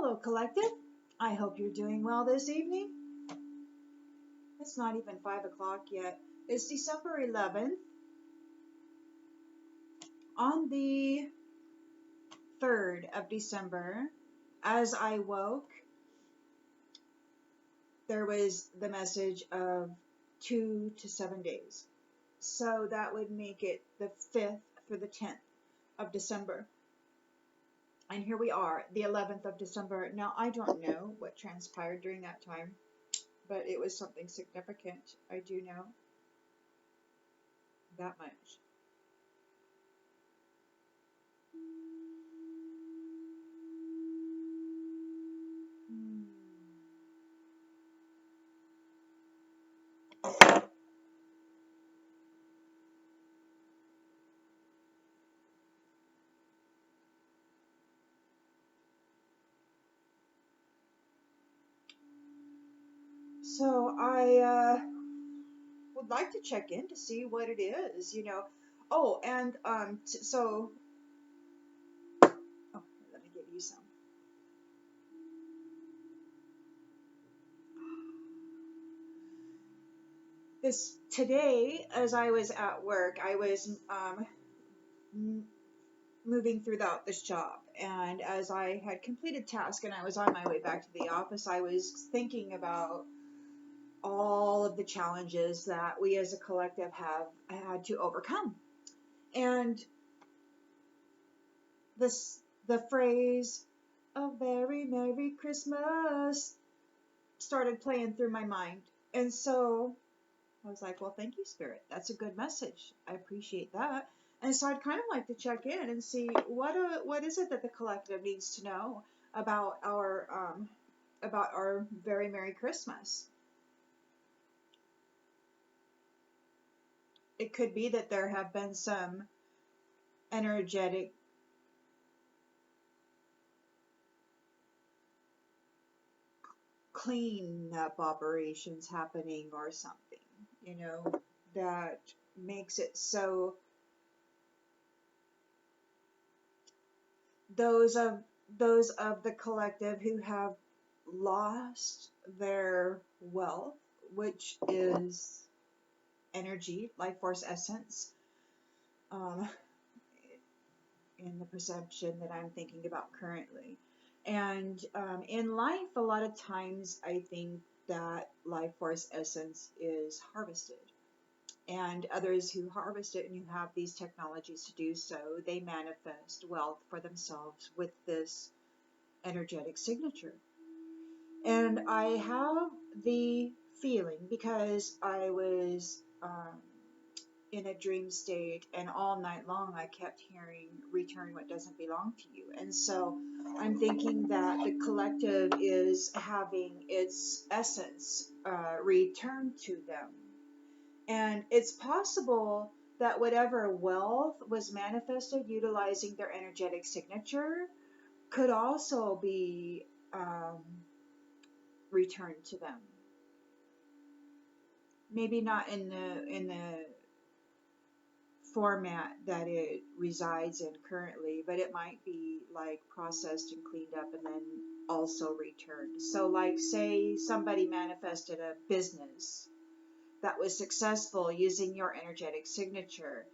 Hello, Collective. I hope you're doing well this evening. It's not even 5 o'clock yet. It's December 11th. On the 3rd of December, as I woke, there was the message of 2 to 7 days. So that would make it the 5th through the 10th of December. And here we are, the 11th of December. Now, I don't know what transpired during that time, but it was something significant. I do know that much. So I would like to check in to see what it is. Oh, and so let me give you some. This today, as I was at work, I was moving throughout this job, and as I had completed task and I was on my way back to the office, I was thinking about all of the challenges that we as a collective have had to overcome. And the phrase, "A very Merry Christmas," started playing through my mind. And so I was like, well, thank you, Spirit. That's a good message. I appreciate that. And so I'd kind of like to check in and see what is it that the collective needs to know about our very Merry Christmas. It could be that there have been some energetic cleanup operations happening or something, that makes it so those of the collective who have lost their wealth, which is energy, life force essence, in the perception that I'm thinking about currently. And in life, a lot of times I think that life force essence is harvested. And others who harvest it and who have these technologies to do so, they manifest wealth for themselves with this energetic signature. And I have the feeling, because I was in a dream state, and all night long I kept hearing, "Return what doesn't belong to you." And so I'm thinking that the collective is having its essence returned to them. And it's possible that whatever wealth was manifested utilizing their energetic signature could also be returned to them. Maybe not in the format that it resides in currently, but it might be like processed and cleaned up and then also returned. So like, say somebody manifested a business that was successful using your energetic signature.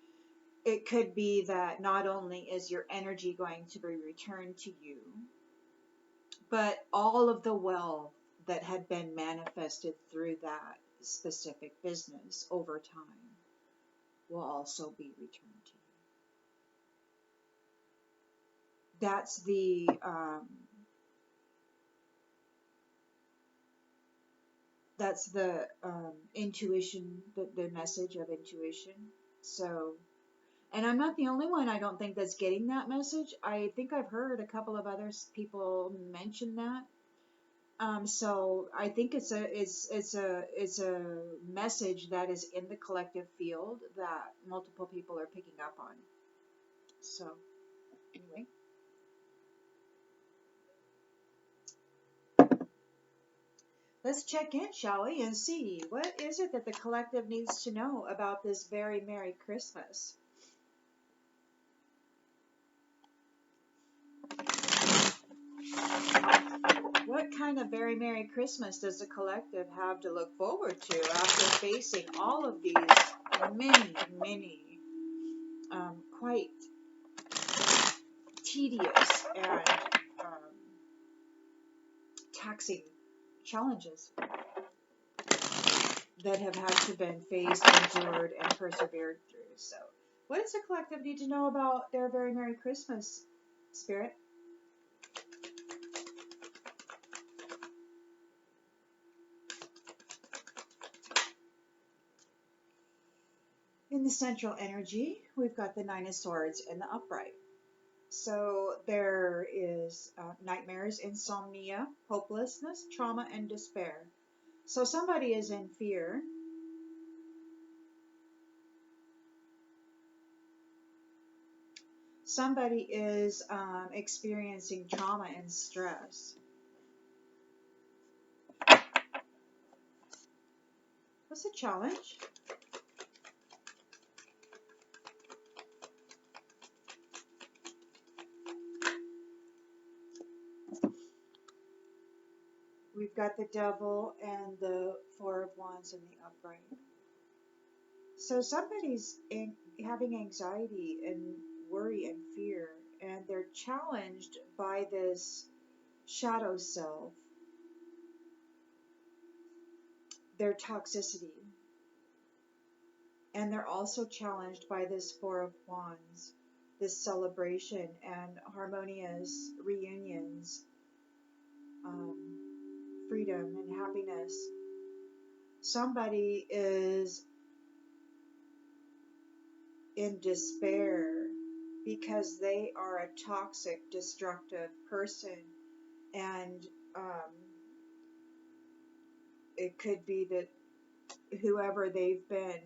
It could be that not only is your energy going to be returned to you, but all of the wealth that had been manifested through that specific business over time will also be returned to you. That's the intuition, the message of intuition. So, and I'm not the only one, I don't think, that's getting that message. I think I've heard a couple of other people mention that. So I think it's a message that is in the collective field that multiple people are picking up on. So anyway, let's check in, shall we, and see what is it that the collective needs to know about this very Merry Christmas. kind of very Merry Christmas does the collective have to look forward to after facing all of these many, quite tedious and taxing challenges that have had to been faced, endured, and persevered through? So, what does the collective need to know about their very Merry Christmas, Spirit? In the central energy, we've got the Nine of Swords in the upright. So there is nightmares, insomnia, hopelessness, trauma, and despair. So somebody is in fear. Somebody is experiencing trauma and stress. What's the challenge? We've got the Devil and the Four of Wands in the upright. So somebody's having anxiety and worry and fear, and they're challenged by this shadow self, their toxicity. And they're also challenged by this Four of Wands, this celebration and harmonious reunions, freedom and happiness. Somebody is in despair because they are a toxic, destructive person, and it could be that whoever they've been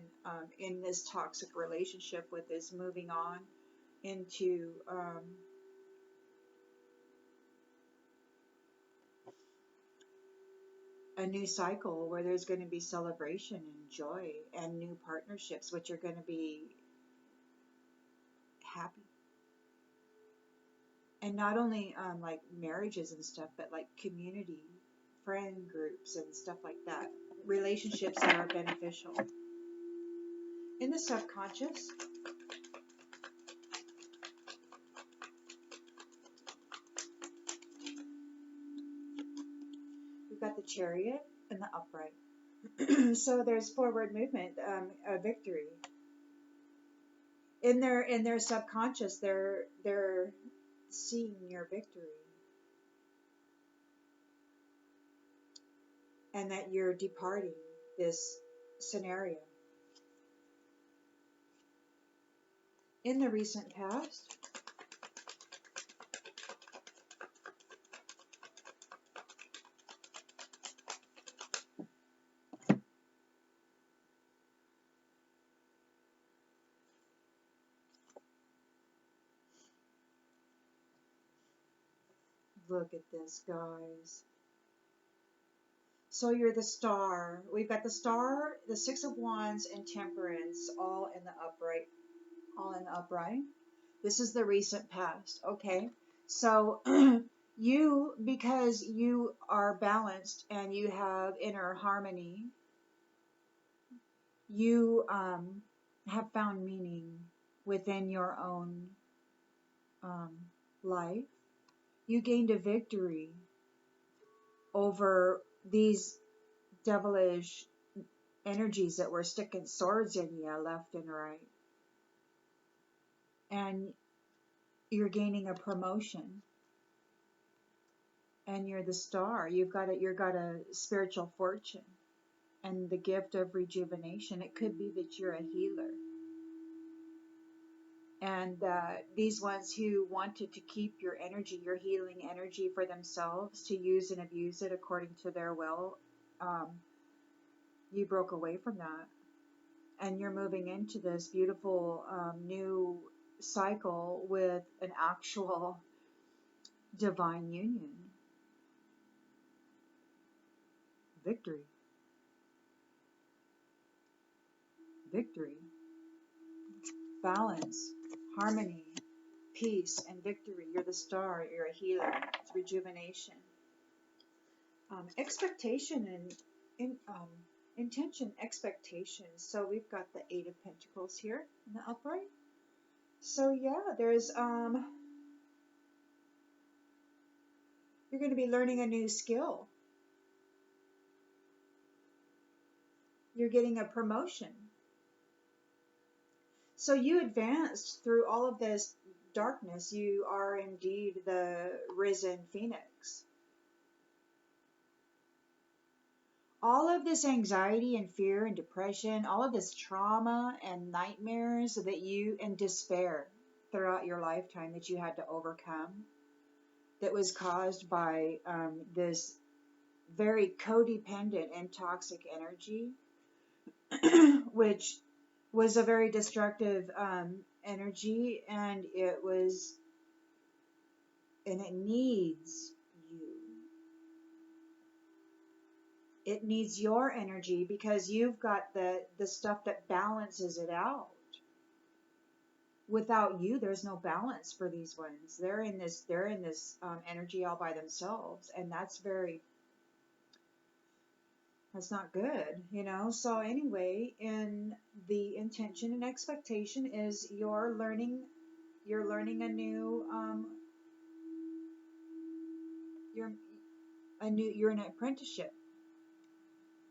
in this toxic relationship with is moving on into a new cycle where there's going to be celebration and joy and new partnerships which are going to be happy. And not only like marriages and stuff, but like community, friend groups and stuff like that. Relationships that are beneficial. In the subconscious, we've got the Chariot and the upright. So there's forward movement, a victory. In their subconscious, they're seeing your victory, and that you're departing this scenario. In the recent past, look at this, guys. So you're the Star. We've got the Star, the Six of Wands, and Temperance all in the upright. All in the upright. This is the recent past. Okay. So you, because you are balanced and you have inner harmony, you have found meaning within your own life. You gained a victory over these devilish energies that were sticking swords in you left and right. And you're gaining a promotion. And you're the Star. You've got a spiritual fortune and the gift of rejuvenation. It could be that you're a healer. And these ones who wanted to keep your energy, your healing energy for themselves, to use and abuse it according to their will, you broke away from that. And you're moving into this beautiful new cycle with an actual divine union. Victory. Victory. Balance. Harmony. Peace and victory. You're the Star. You're a healer. It's rejuvenation. expectation and intention, expectations. So we've got the Eight of Pentacles here in the upright. So yeah, there's you're going to be learning a new skill. You're getting a promotion. So you advanced through all of this darkness. You are indeed the risen phoenix. All of this anxiety and fear and depression, all of this trauma and nightmares and despair throughout your lifetime that you had to overcome, that was caused by this very codependent and toxic energy, which was a very destructive energy, and it needs you. It needs your energy because you've got the stuff that balances it out. Without you, there's no balance for these ones. They're in this energy all by themselves, and that's not good, you know. So anyway, in the intention and expectation is you're learning a new you're in an apprenticeship.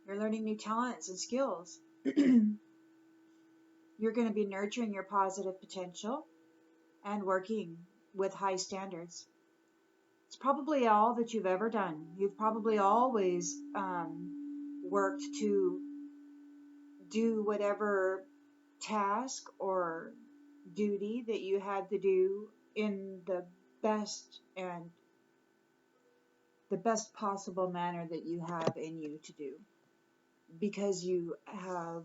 You're learning new talents and skills. You're going to be nurturing your positive potential and working with high standards. It's probably all that you've ever done. You've probably always worked to do whatever task or duty that you had to do in the best possible manner that you have in you to do, because you have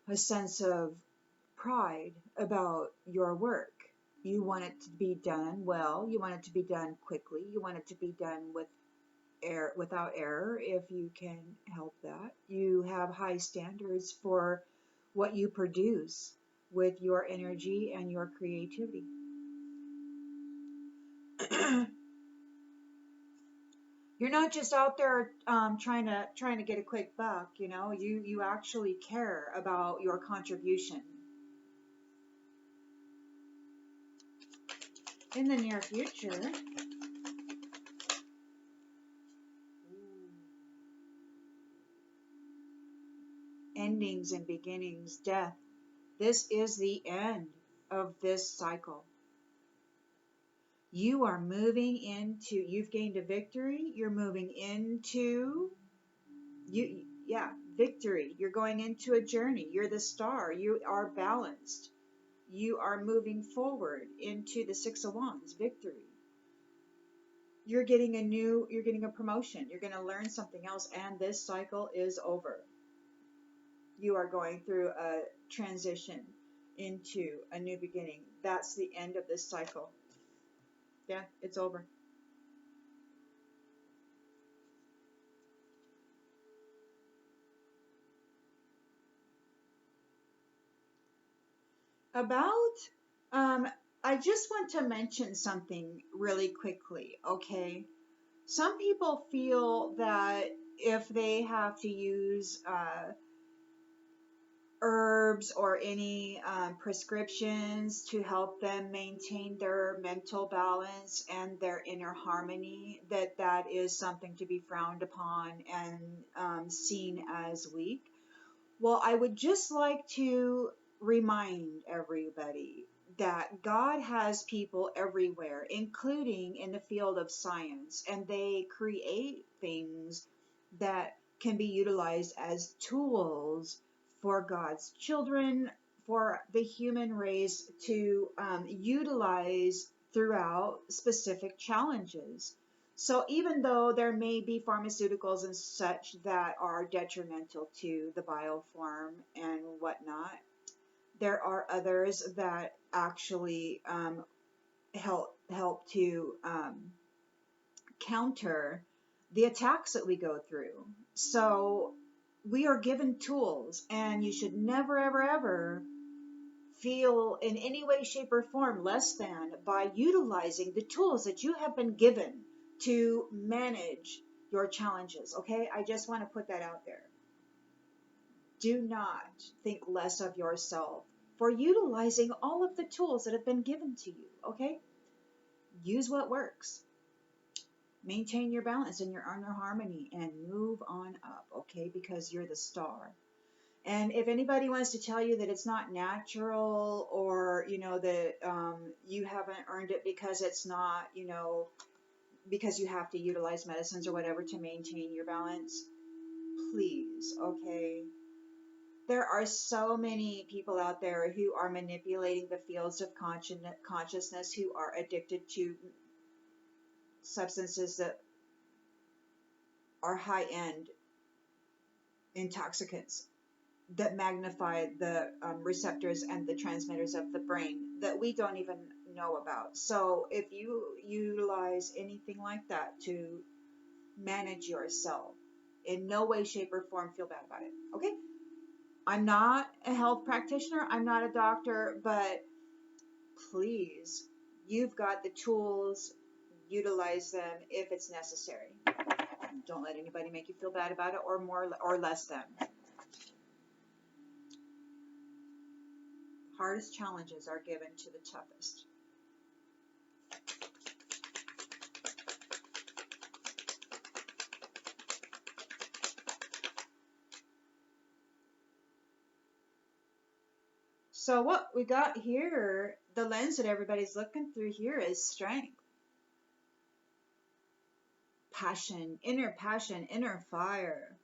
a sense of pride about your work. You want it to be done well. You want it to be done quickly. You want it to be done without error if you can help that. You have high standards for what you produce with your energy and your creativity. You're not just out there trying to get a quick buck, you know. You actually care about your contribution. In the near future, endings and beginnings, death. This is the end of this cycle. You are moving into, you've gained a victory. You're moving into, victory. You're going into a journey. You're the star. You are balanced. You are moving forward into the Six of Wands, victory. You're getting a promotion. You're going to learn something else, and this cycle is over. You are going through a transition into a new beginning. That's the end of this cycle. Yeah, it's over. I just want to mention something really quickly, okay? Some people feel that if they have to use herbs or any prescriptions to help them maintain their mental balance and their inner harmony, that is something to be frowned upon and seen as weak. Well, I would just like to remind everybody that God has people everywhere, including in the field of science, and they create things that can be utilized as tools for God's children, for the human race to utilize throughout specific challenges. So even though there may be pharmaceuticals and such that are detrimental to the bioform and whatnot, there are others that actually help to counter the attacks that we go through. So we are given tools, and you should never, ever, ever feel in any way, shape, or form less than by utilizing the tools that you have been given to manage your challenges, okay? I just want to put that out there. Do not think less of yourself for utilizing all of the tools that have been given to you, okay? Use what works. Maintain your balance and your inner harmony and move on up, okay? Because you're the star. And if anybody wants to tell you that it's not natural, or, that you haven't earned it because it's not, because you have to utilize medicines or whatever to maintain your balance, please, okay? There are so many people out there who are manipulating the fields of consciousness, who are addicted to substances that are high-end intoxicants that magnify the receptors and the transmitters of the brain that we don't even know about. So if you utilize anything like that to manage yourself, in no way, shape, or form feel bad about it, okay? I'm not a health practitioner, I'm not a doctor, but please, you've got the tools, utilize them if it's necessary. Don't let anybody make you feel bad about it, or more or less than. Hardest challenges are given to the toughest. So what we got here, the lens that everybody's looking through here, is strength, passion, inner fire,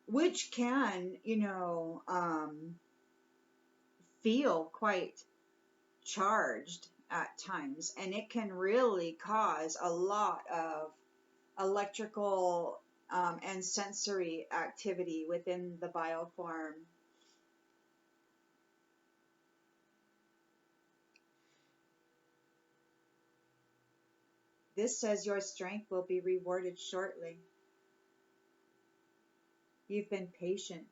which can, feel quite charged at times, and it can really cause a lot of electrical and sensory activity within the bioform. This says your strength will be rewarded shortly. You've been patient.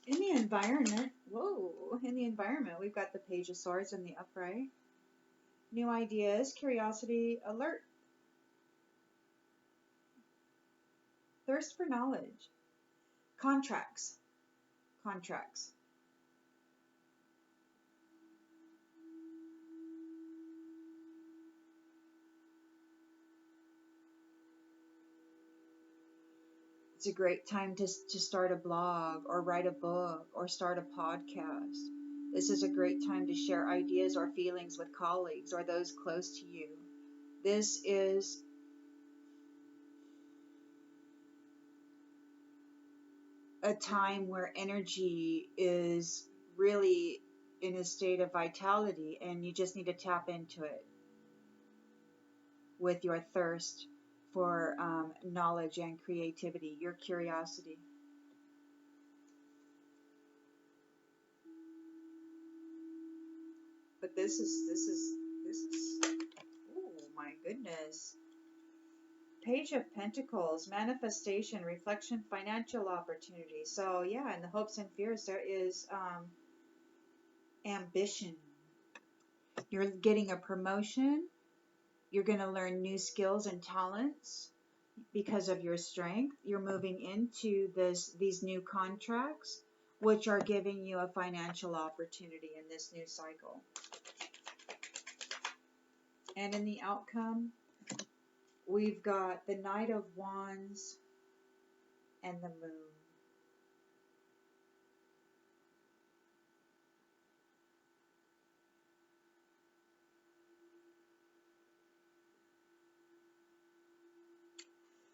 In the environment, we've got the Page of Swords in the upright. New ideas, curiosity, alert. Thirst for knowledge. Contracts. It's a great time to start a blog or write a book or start a podcast. This is a great time to share ideas or feelings with colleagues or those close to you. This is a time where energy is really in a state of vitality, and you just need to tap into it with your thirst for knowledge and creativity, your curiosity. But this is, oh my goodness. Page of Pentacles, manifestation, reflection, financial opportunity. So yeah, in the hopes and fears, there is ambition. You're getting a promotion. You're going to learn new skills and talents because of your strength. You're moving into these new contracts, which are giving you a financial opportunity in this new cycle. And in the outcome, we've got the Knight of Wands and the Moon.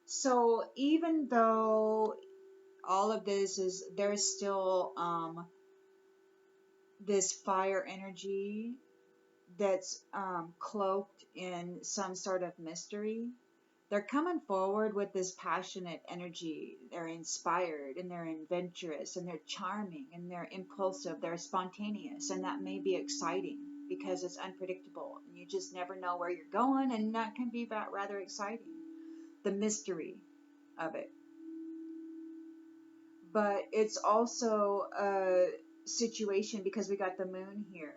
So even though all of this is, there's still this fire energy that's cloaked in some sort of mystery, they're coming forward with this passionate energy. They're inspired and they're adventurous and they're charming and they're impulsive, they're spontaneous, and that may be exciting because it's unpredictable and you just never know where you're going, and that can be rather exciting. The mystery of it. but it's also a situation because we got the moon here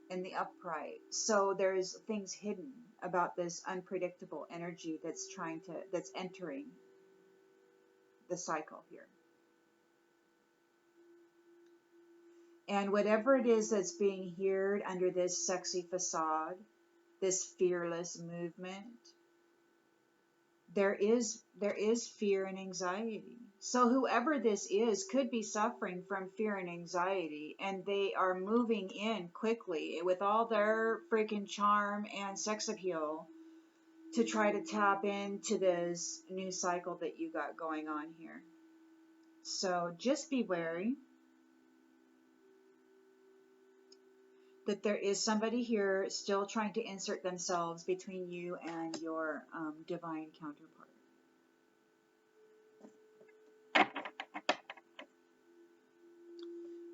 in the upright. So there's things hidden about this unpredictable energy that's entering the cycle here. And whatever it is that's being heard under this sexy facade, this fearless movement, there is fear and anxiety. So whoever this is could be suffering from fear and anxiety, and they are moving in quickly with all their freaking charm and sex appeal to try to tap into this new cycle that you got going on here. So just be wary that there is somebody here still trying to insert themselves between you and your divine counterpart.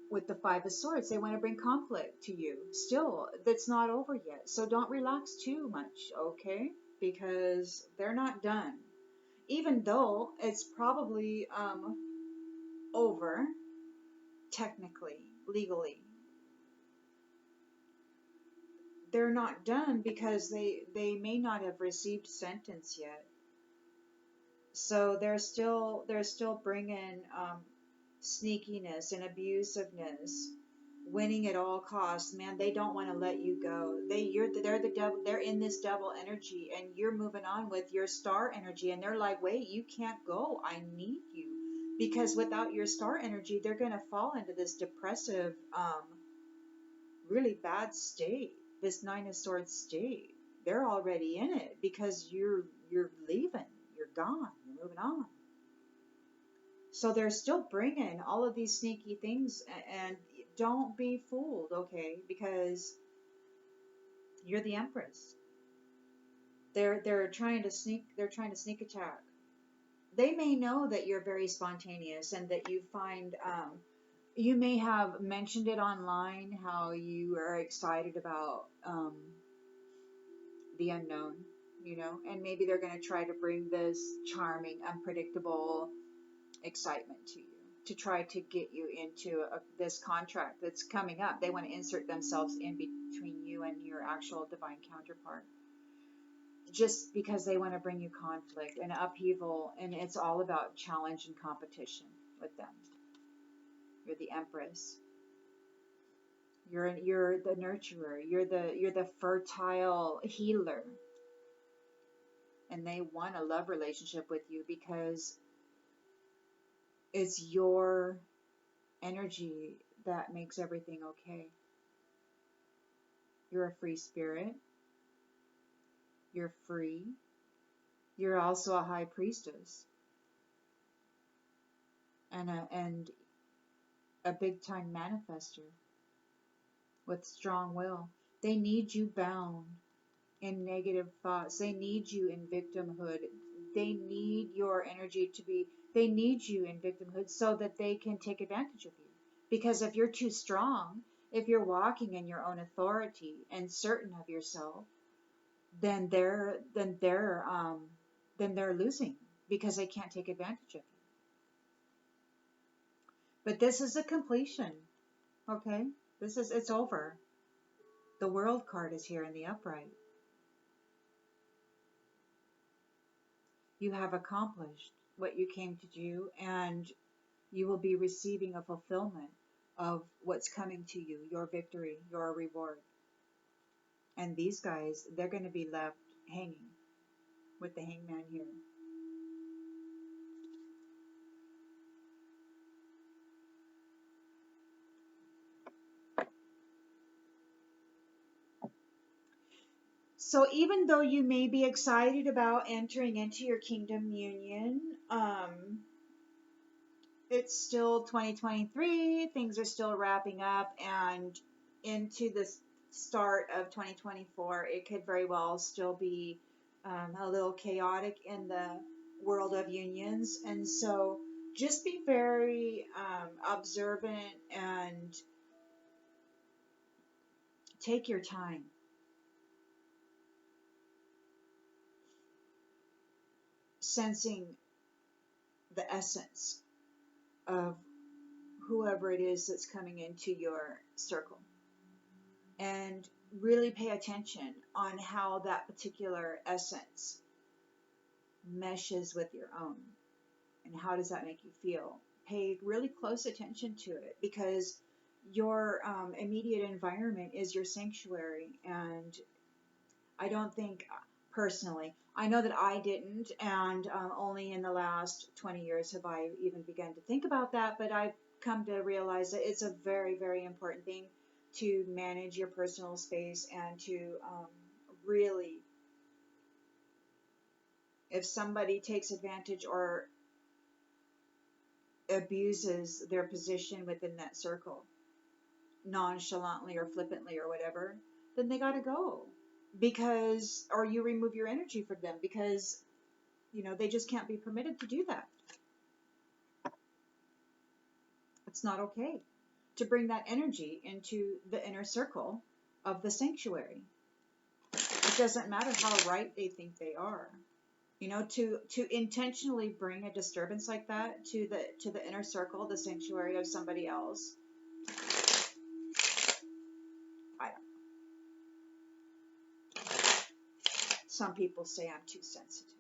With the Five of Swords, they want to bring conflict to you. Still, that's not over yet. So don't relax too much, okay? Because they're not done. Even though it's probably over, technically, legally. They're not done because they may not have received sentence yet. So they're still bringing sneakiness and abusiveness, winning at all costs. Man, they don't want to let you go. They're the devil. They're in this devil energy, and you're moving on with your star energy, and they're like, wait, you can't go. I need you, because without your star energy, they're gonna fall into this depressive, really bad state. This Nine of Swords state. They're already in it because you're leaving. You're gone. You're moving on. So they're still bringing all of these sneaky things, and don't be fooled, okay? Because you're the Empress. They're trying to sneak. They're trying to sneak attack. They may know that you're very spontaneous and that you find. You may have mentioned it online how you are excited about the unknown, and maybe they're going to try to bring this charming, unpredictable excitement to you to try to get you into this contract that's coming up. They want to insert themselves in between you and your actual divine counterpart, just because they want to bring you conflict and upheaval, and it's all about challenge and competition with them. You're the Empress. You're the nurturer. You're the fertile healer, and they want a love relationship with you because it's your energy that makes everything okay. You're a free spirit. You're free. You're also a high priestess and a big time manifester with strong will. They need you bound in negative thoughts. They need you in victimhood. They need your energy they need you in victimhood so that they can take advantage of you. Because if you're too strong, if you're walking in your own authority and certain of yourself, then they're losing because they can't take advantage of you. But this is a completion, okay? It's over. The World card is here in the upright. You have accomplished what you came to do, and you will be receiving a fulfillment of what's coming to you, your victory, your reward. And these guys, they're going to be left hanging with the Hangman here. So even though you may be excited about entering into your kingdom union, it's still 2023, things are still wrapping up, and into the start of 2024, it could very well still be a little chaotic in the world of unions. And so just be very observant and take your time. Sensing the essence of whoever it is that's coming into your circle, and really pay attention on how that particular essence meshes with your own, and how does that make you feel. Pay really close attention to it, because your immediate environment is your sanctuary. And I don't think, personally, I know that I didn't, and only in the last 20 years have I even begun to think about that, but I've come to realize that it's a very, very important thing to manage your personal space, and to really, if somebody takes advantage or abuses their position within that circle, nonchalantly or flippantly or whatever, then they gotta go. Because, or you remove your energy from them, because, they just can't be permitted to do that. It's not okay to bring that energy into the inner circle of the sanctuary. It doesn't matter how right they think they are. To intentionally bring a disturbance like that to the inner circle, the sanctuary of somebody else. I don't know. Some people say I'm too sensitive.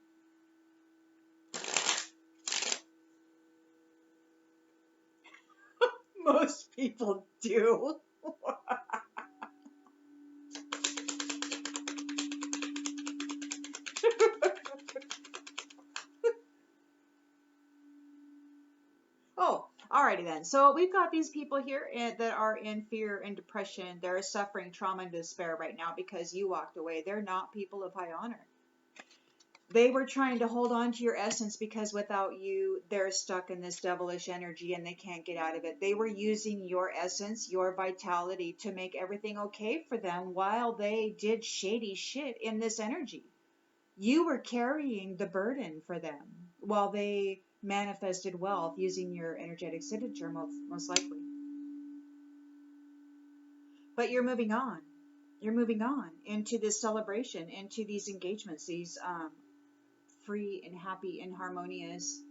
Most people do. Oh, alrighty then. So we've got these people here that are in fear and depression. They're suffering trauma and despair right now because you walked away. They're not people of high honor. They were trying to hold on to your essence because without you, they're stuck in this devilish energy and they can't get out of it. They were using your essence, your vitality, to make everything okay for them while they did shady shit in this energy. You were carrying the burden for them while they manifested wealth using your energetic signature, most likely. But you're moving on. You're moving on into this celebration, into these engagements, these free and happy and harmonious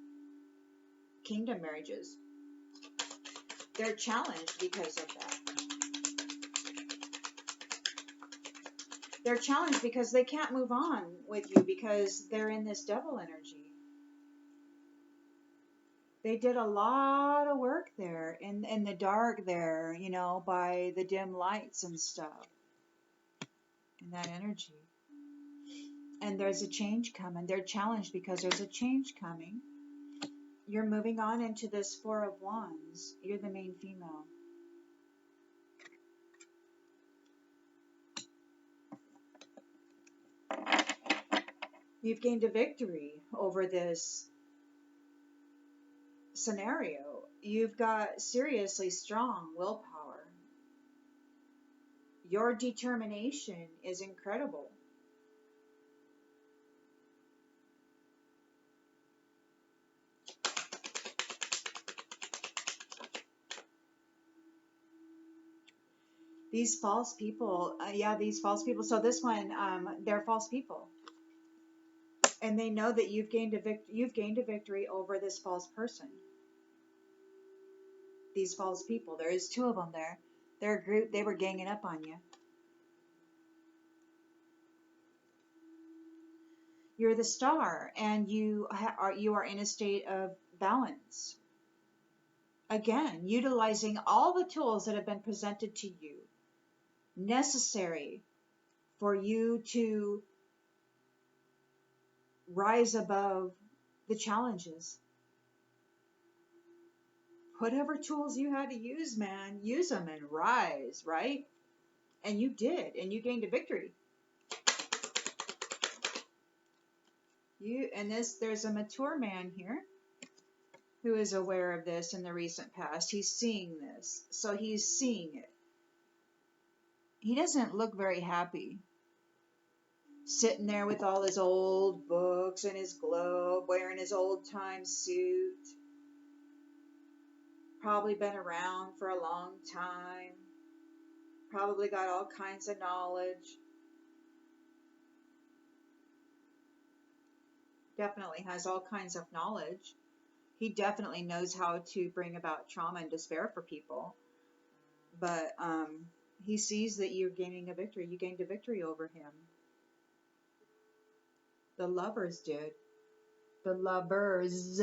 kingdom marriages. They're challenged because of that. They're challenged because they can't move on with you because they're in this devil energy. They did a lot of work there in the dark there, by the dim lights and stuff, in that energy. And there's a change coming. They're challenged because there's a change coming. You're moving on into this Four of Wands. You're the main female. You've gained a victory over this scenario. You've got seriously strong willpower. Your determination is incredible. These false people, these false people. So this one, they're false people, and they know that you've gained a victory over this false person. These false people. There is two of them there. They're a group. They were ganging up on you. You're the star, and you are in a state of balance. Again, utilizing all the tools that have been presented to you, necessary for you to rise above the challenges. Whatever tools you had to use, man, use them and rise, right? And you did, and you gained a victory. There's a mature man here who is aware of this in the recent past. He's seeing this, so he's seeing it. He doesn't look very happy, sitting there with all his old books and his globe, wearing his old-time suit. Probably been around for a long time. Probably got all kinds of knowledge. Definitely has all kinds of knowledge. He definitely knows how to bring about trauma and despair for people. But he sees that you're gaining a victory. You gained a victory over him. The lovers did. The lovers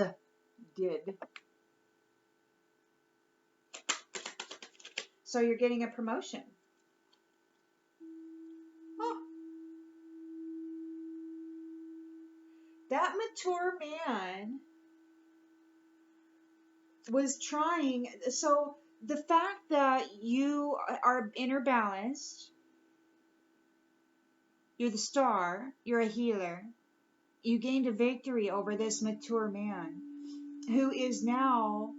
did. So you're getting a promotion. Oh, that mature man was trying. So the fact that you are inner balanced, you're the star, you're a healer, you gained a victory over this mature man who is now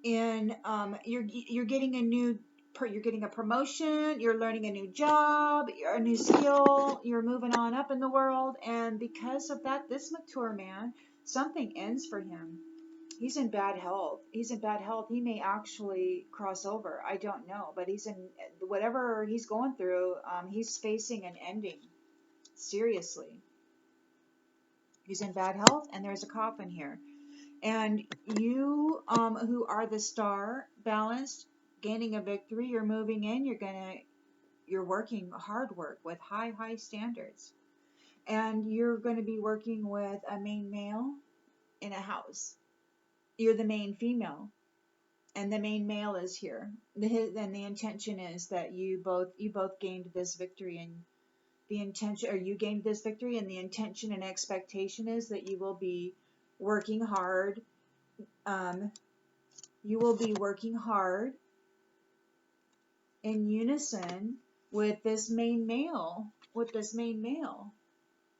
in you're getting you're getting a promotion, you're learning a new job, a new skill, you're moving on up in the world, and because of that, this mature man, something ends for him. He's in bad health. He may actually cross over. I don't know, but he's in whatever he's going through. He's facing an ending. Seriously, he's in bad health, and there's a coffin here. And you, who are the star, balanced, gaining a victory, you're moving in, you're working hard work with high standards. And you're going to be working with a main male in a house. You're the main female, and the main male is here. Then the intention is that you both gained this victory, and you gained this victory, and the intention and expectation is that you will be working hard. You will be working hard in unison with this main male,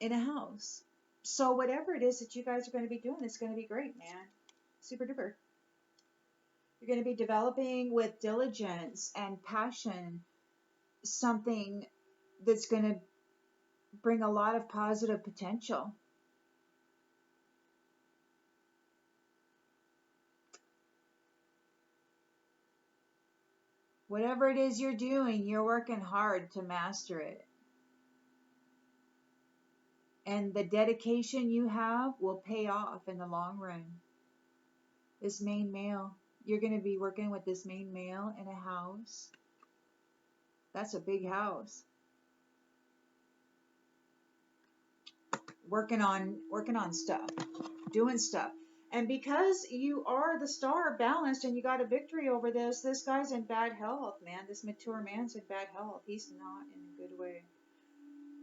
in a house. So whatever it is that you guys are going to be doing, it's going to be great, man. Super duper. You're going to be developing with diligence and passion something that's going to bring a lot of positive potential. Whatever it is you're doing, you're working hard to master it. And the dedication you have will pay off in the long run. This main male, you're going to be working with this main male in a house. That's a big house. Working on stuff, doing stuff. And because you are the star balanced and you got a victory over this guy's in bad health, man. This mature man's in bad health. He's not in a good way.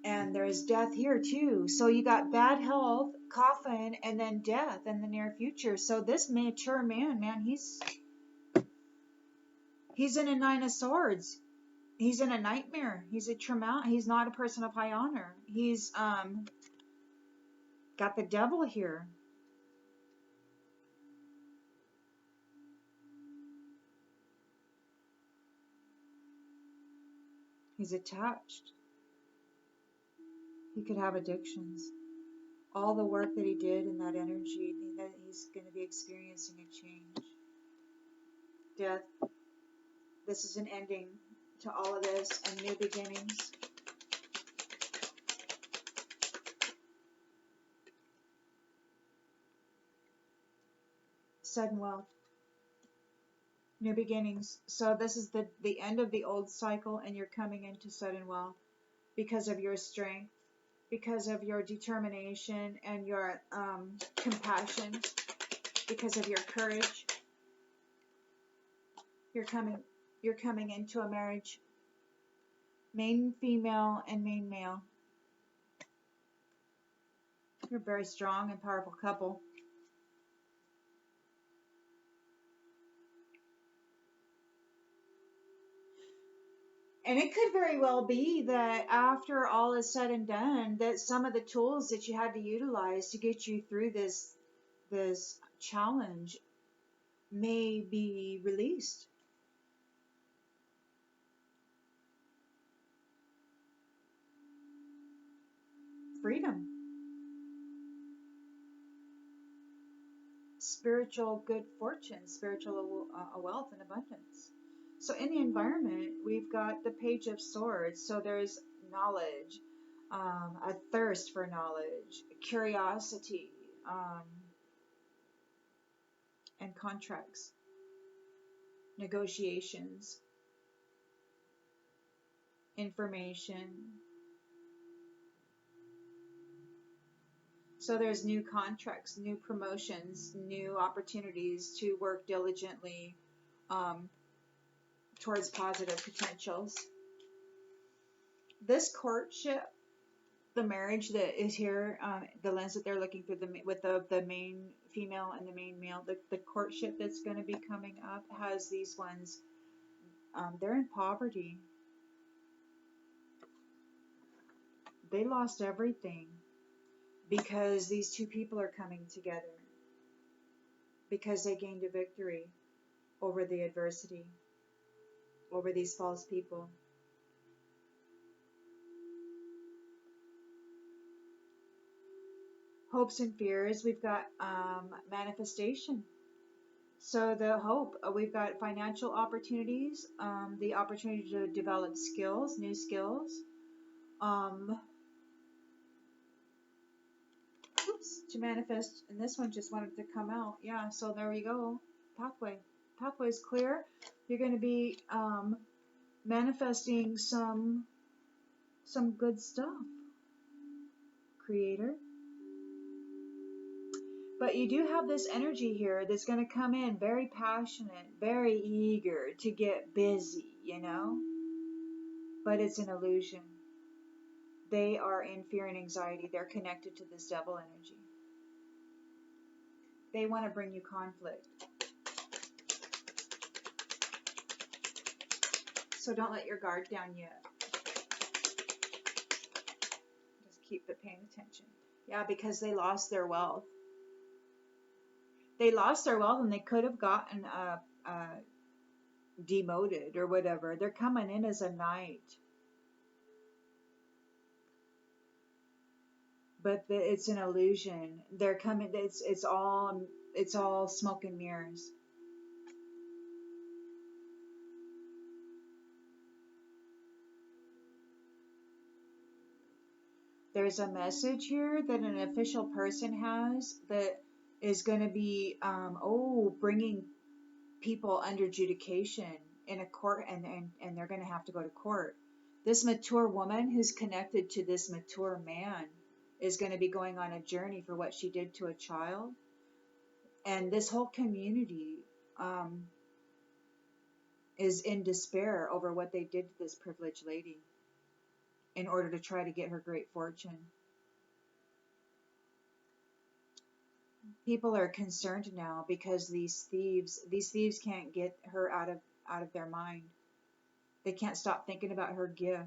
And there's death here too. So you got bad health, coffin, and then death in the near future. So this mature man, he's in a 9 of Swords. He's in a nightmare. He's a trauma. He's not a person of high honor. He's got the devil here. He's attached. He could have addictions. All the work that he did in that energy, that he's going to be experiencing a change. Death. This is an ending to all of this and new beginnings. Sudden wealth. New beginnings. So this is the end of the old cycle, and you're coming into sudden wealth because of your strength, because of your determination and your compassion, because of your courage. You're coming into a marriage. Main female and main male. You're a very strong and powerful couple. And it could very well be that after all is said and done, that some of the tools that you had to utilize to get you through this challenge may be released. Freedom. Spiritual good fortune, spiritual wealth and abundance. So in the environment, we've got the Page of Swords. So there's knowledge, a thirst for knowledge, curiosity, and contracts, negotiations, information. So there's new contracts, new promotions, new opportunities to work diligently um, towards positive potentials. This courtship, the marriage that is here, the lens that they're looking through with the main female and the main male, the courtship that's going to be coming up has these ones. They're in poverty. They lost everything because these two people are coming together, because they gained a victory over the adversity, over these false people. Hopes and fears, we've got manifestation. So the hope, we've got financial opportunities, the opportunity to develop skills, new skills, to manifest, and this one just wanted to come out. Yeah, so there we go. Pathway is clear. You're going to be manifesting some good stuff, creator. But you do have this energy here that's going to come in very passionate, very eager to get busy, you know? But it's an illusion. They are in fear and anxiety. They're connected to this devil energy. They want to bring you conflict. So don't let your guard down yet. Just keep paying attention. Yeah, because they lost their wealth. They lost their wealth and they could have gotten demoted or whatever. They're coming in as a knight. But it's an illusion. They're coming. It's all smoke and mirrors. There's a message here that an official person has that is going to be bringing people under adjudication in a court, and they're going to have to go to court. This mature woman who's connected to this mature man is going to be going on a journey for what she did to a child. And this whole community is in despair over what they did to this privileged lady in order to try to get her great fortune. People are concerned now because these thieves can't get her out of their mind. They can't stop thinking about her gift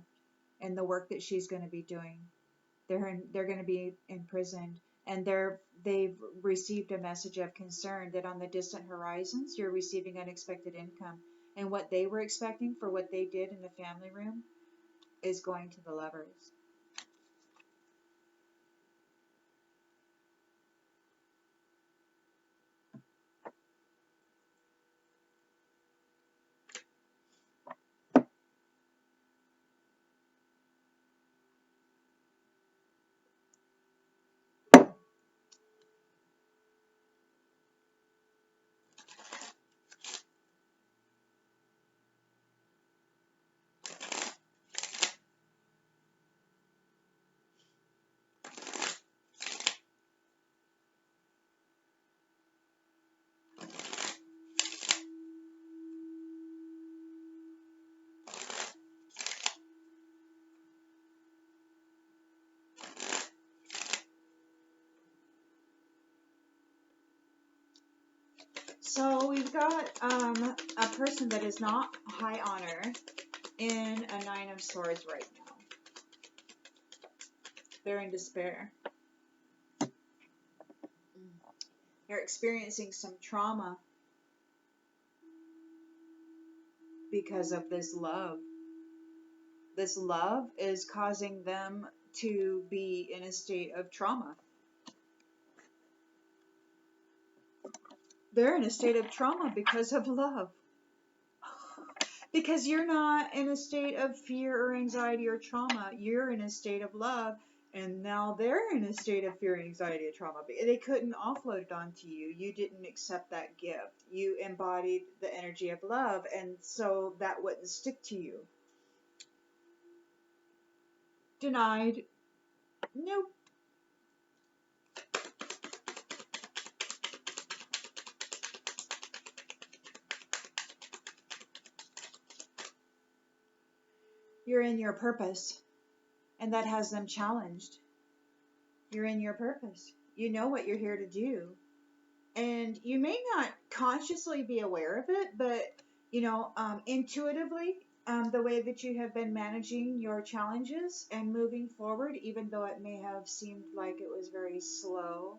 and the work that she's going to be doing. They're going to be imprisoned, and they've received a message of concern that on the distant horizons you're receiving unexpected income, and what they were expecting for what they did in the family room is going to the Lovers. So we've got a person that is not high honor in a Nine of Swords right now. They're in despair. They're experiencing some trauma because of this love. This love is causing them to be in a state of trauma. They're in a state of trauma because of love. Because you're not in a state of fear or anxiety or trauma. You're in a state of love, And now they're in a state of fear, anxiety, and trauma. They couldn't offload it onto you. You didn't accept that gift. You embodied the energy of love, and so that wouldn't stick to you. Denied. Nope. You're in your purpose, and that has them challenged. You're in your purpose. You know what you're here to do. And you may not consciously be aware of it, but, intuitively, the way that you have been managing your challenges and moving forward, even though it may have seemed like it was very slow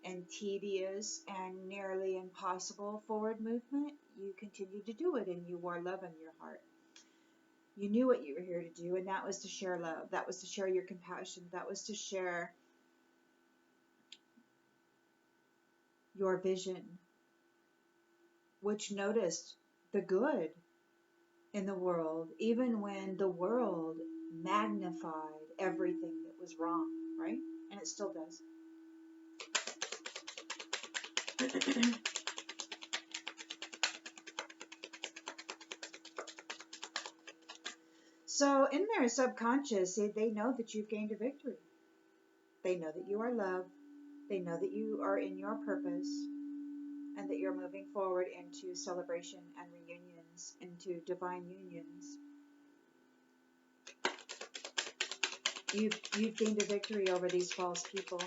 and tedious and nearly impossible forward movement, you continued to do it, and you wore love in your heart. You knew what you were here to do, and that was to share love. That was to share your compassion. That was to share your vision, which noticed the good in the world, even when the world magnified everything that was wrong, right? And it still does. So in their subconscious, they know that you've gained a victory. They know that you are loved. They know that you are in your purpose, and that you're moving forward into celebration and reunions, into divine unions. You've gained a victory over these false people.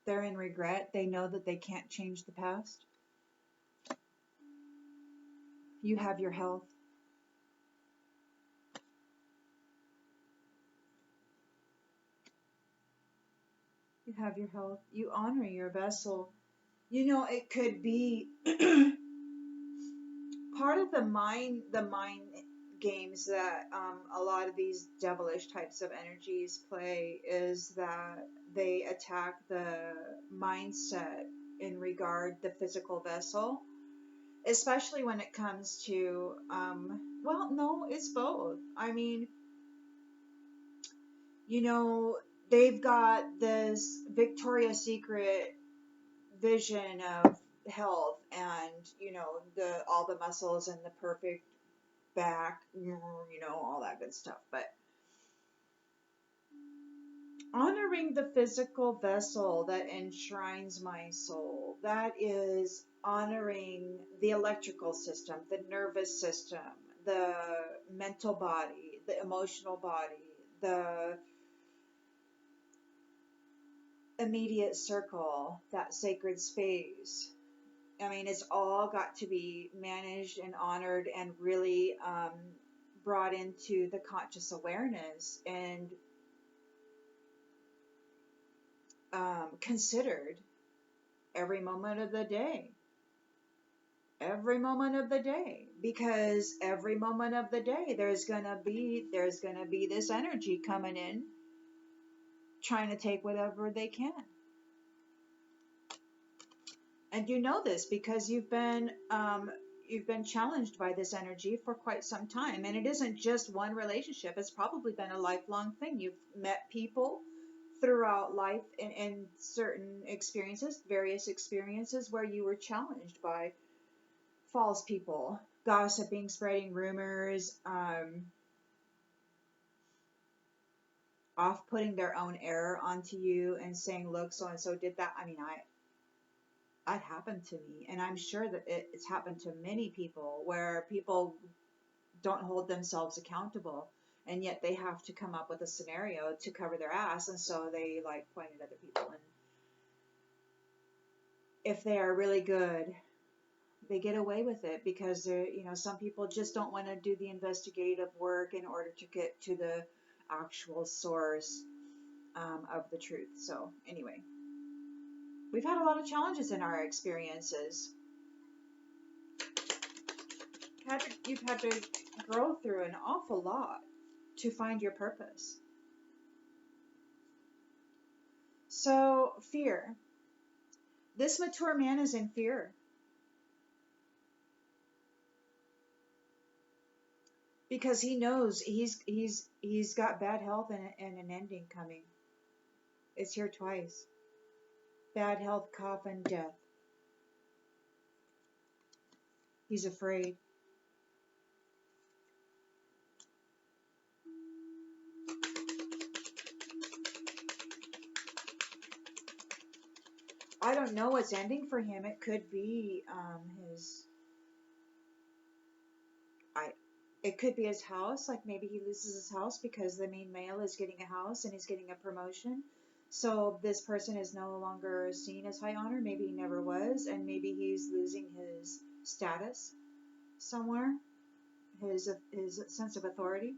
They're in regret. They know that they can't change the past. You have your health. You have your health. You honor your vessel. It could be part of the mind games that a lot of these devilish types of energies play is that they attack the mindset in regard the physical vessel, especially when it comes to no, it's both. I mean, they've got this Victoria's Secret vision of health and all the muscles and the perfect back, all that good stuff. But honoring the physical vessel that enshrines my soul, that is honoring the electrical system, the nervous system, the mental body, the emotional body, the immediate circle, that sacred space. I mean, it's all got to be managed and honored and really brought into the conscious awareness and considered every moment of the day. Every moment of the day, because every moment of the day there's gonna be this energy coming in, trying to take whatever they can. And you know this because you've been challenged by this energy for quite some time. And it isn't just one relationship. It's probably been a lifelong thing. You've met people throughout life in certain experiences, various experiences, where you were challenged by false people, gossiping, spreading rumors, off-putting their own error onto you and saying, look, so-and-so did that. I mean, that happened to me, and I'm sure that it's happened to many people, where people don't hold themselves accountable, and yet they have to come up with a scenario to cover their ass, and so they point at other people. And if they are really good, they get away with it because some people just don't want to do the investigative work in order to get to the actual source of the truth. So anyway, we've had a lot of challenges in our experiences. You've had to grow through an awful lot to find your purpose. So fear. This mature man is in fear. because he knows he's got bad health and an ending coming. It's here twice. Bad health, cough, and death. He's afraid. I don't know what's ending for him. It could be his I it could be his house, like maybe he loses his house because the main male is getting a house and he's getting a promotion. So this person is no longer seen as high honor. Maybe he never was, and maybe he's losing his status somewhere, his sense of authority.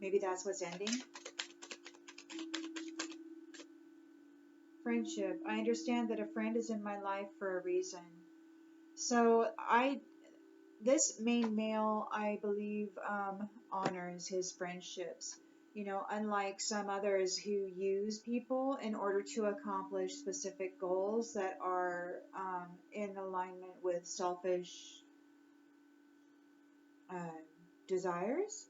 Maybe that's what's ending. Friendship. I understand that a friend is in my life for a reason. So this main male, I believe, honors his friendships. You know, unlike some others who use people in order to accomplish specific goals that are in alignment with selfish uh, desires.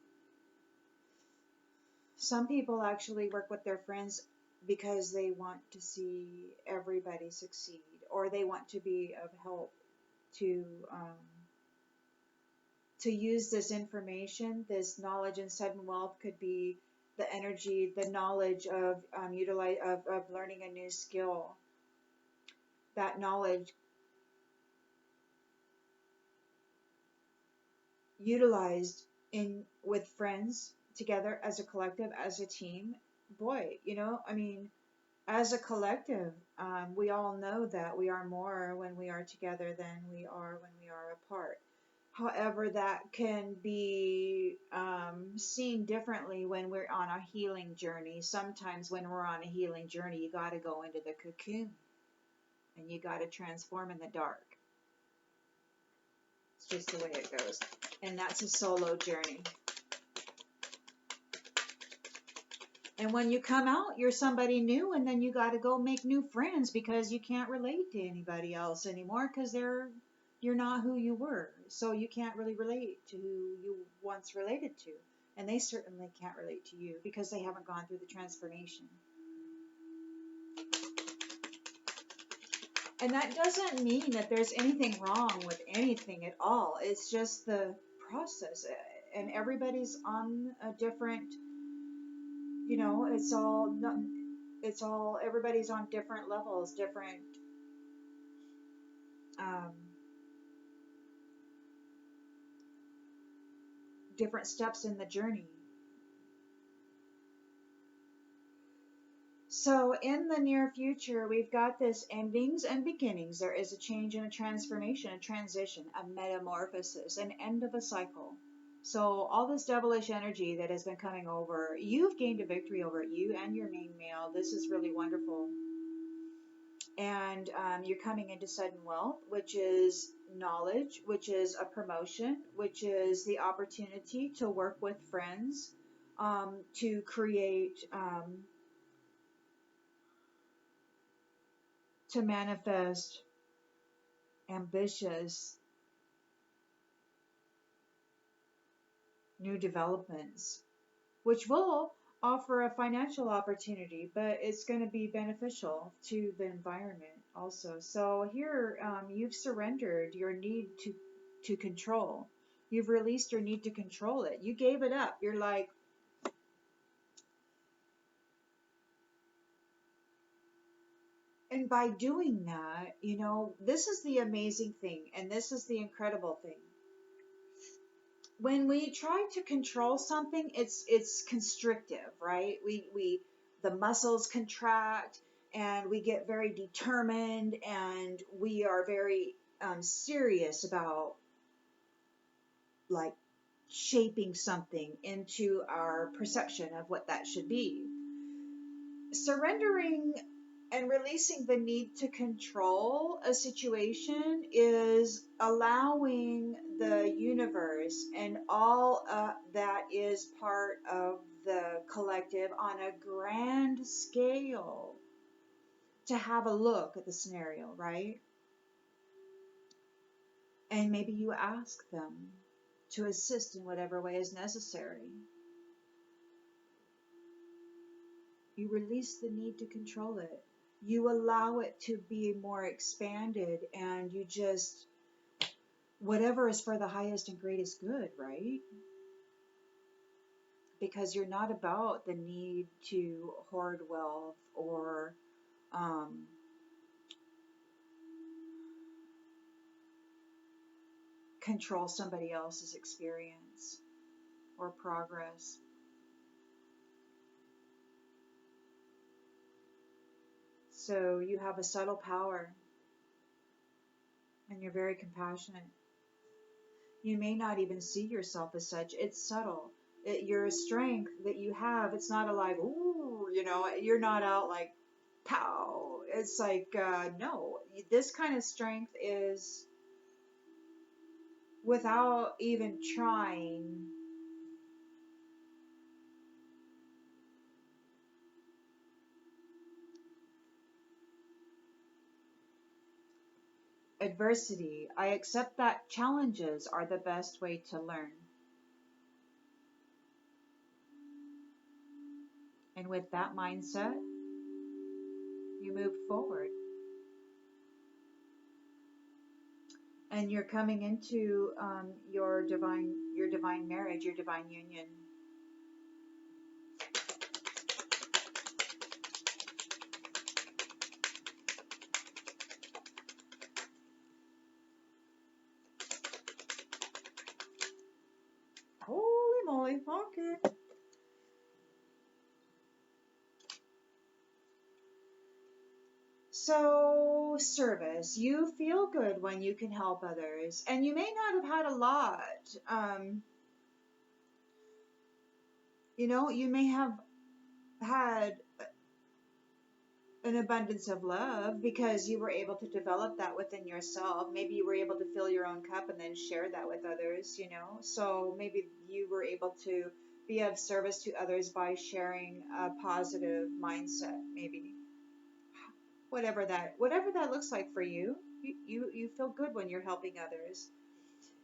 Some people actually work with their friends because they want to see everybody succeed, or they want to be of help to um, to use this information, this knowledge and sudden wealth could be the energy, the knowledge of of learning a new skill. That knowledge utilized in with friends together as a collective, as a team. Boy, you know, I mean, as a collective, we all know that we are more when we are together than we are when we are apart. However, that can be seen differently when we're on a healing journey. Sometimes, when we're on a healing journey, you got to go into the cocoon and you got to transform in the dark. It's just the way it goes. And that's a solo journey. And when you come out, you're somebody new, and then you got to go make new friends because you can't relate to anybody else anymore because you're not who you were. So you can't really relate to who you once related to. And they certainly can't relate to you because they haven't gone through the transformation. And that doesn't mean that there's anything wrong with anything at all. It's just the process. And everybody's on a different, you know, everybody's on different levels, um, different steps in the journey. So in the near future, we've got this endings and beginnings. There is a change and a transformation, a transition, a metamorphosis, an end of a cycle. So all this devilish energy that has been coming over, you've gained a victory over it, you and your main male. This is really wonderful. And you're coming into sudden wealth, which is knowledge, which is a promotion, which is the opportunity to work with friends, to create, to manifest ambitious new developments, which will offer a financial opportunity, but it's going to be beneficial to the environment also. So here, you've surrendered your need to control. You've released your need to control it. You gave it up. You're like, and by doing that, you know, this is the amazing thing, and this is the incredible thing. When we try to control something, it's constrictive, right? We the muscles contract and we get very determined and we are very serious about like shaping something into our perception of what that should be. Surrendering and releasing the need to control a situation is allowing the universe and all that is part of the collective on a grand scale to have a look at the scenario, right? And maybe you ask them, to assist in whatever way is necessary. You release the need to control it. You allow it to be more expanded, and you just, whatever is for the highest and greatest good, right? Because you're not about the need to hoard wealth or um, control somebody else's experience or progress. So you have a subtle power and you're very compassionate. You may not even see yourself as such. It's subtle. Your strength that you have, it's not a like, ooh, you're not out like, pow. It's like, no, this kind of strength is without even trying. Adversity. I accept that challenges are the best way to learn. And with that mindset, you move forward. And you're coming into your divine marriage, your divine union. Holy moly, okay. So, service. You feel good when you can help others, and you may not have had a lot. Um, you may have had an abundance of love because you were able to develop that within yourself. Maybe you were able to fill your own cup and then share that with others. So maybe you were able to be of service to others by sharing a positive mindset, maybe. Whatever that looks like for you, you feel good when you're helping others.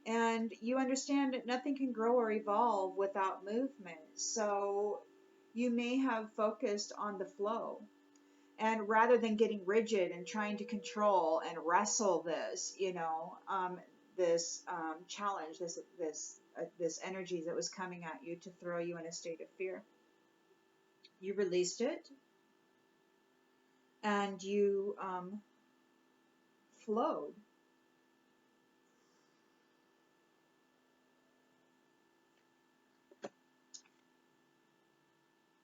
And you understand that nothing can grow or evolve without movement. So you may have focused on the flow. And rather than getting rigid and trying to control and wrestle this challenge, this energy that was coming at you to throw you in a state of fear, you released it and you flowed,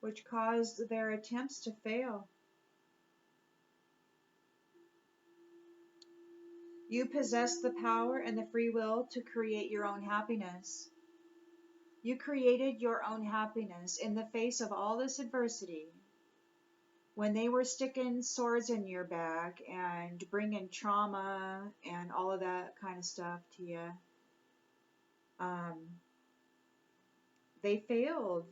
which caused their attempts to fail. You possess the power and the free will to create your own happiness. You created your own happiness in the face of all this adversity. When they were sticking swords in your back and bringing trauma and all of that kind of stuff to you, um, they failed.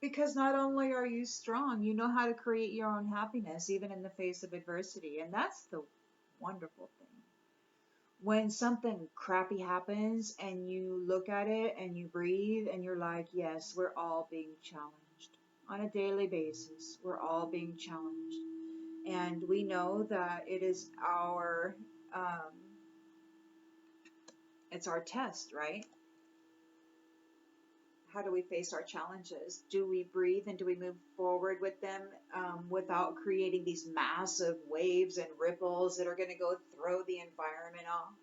Because not only are you strong, you know how to create your own happiness even in the face of adversity. And that's the wonderful thing. When something crappy happens and you look at it and you breathe and you're like, yes, we're all being challenged on a daily basis. We're all being challenged. And we know that it is um, it's our test, right? How do we face our challenges? Do we breathe and do we move forward with them without creating these massive waves and ripples that are going to go throw the environment off?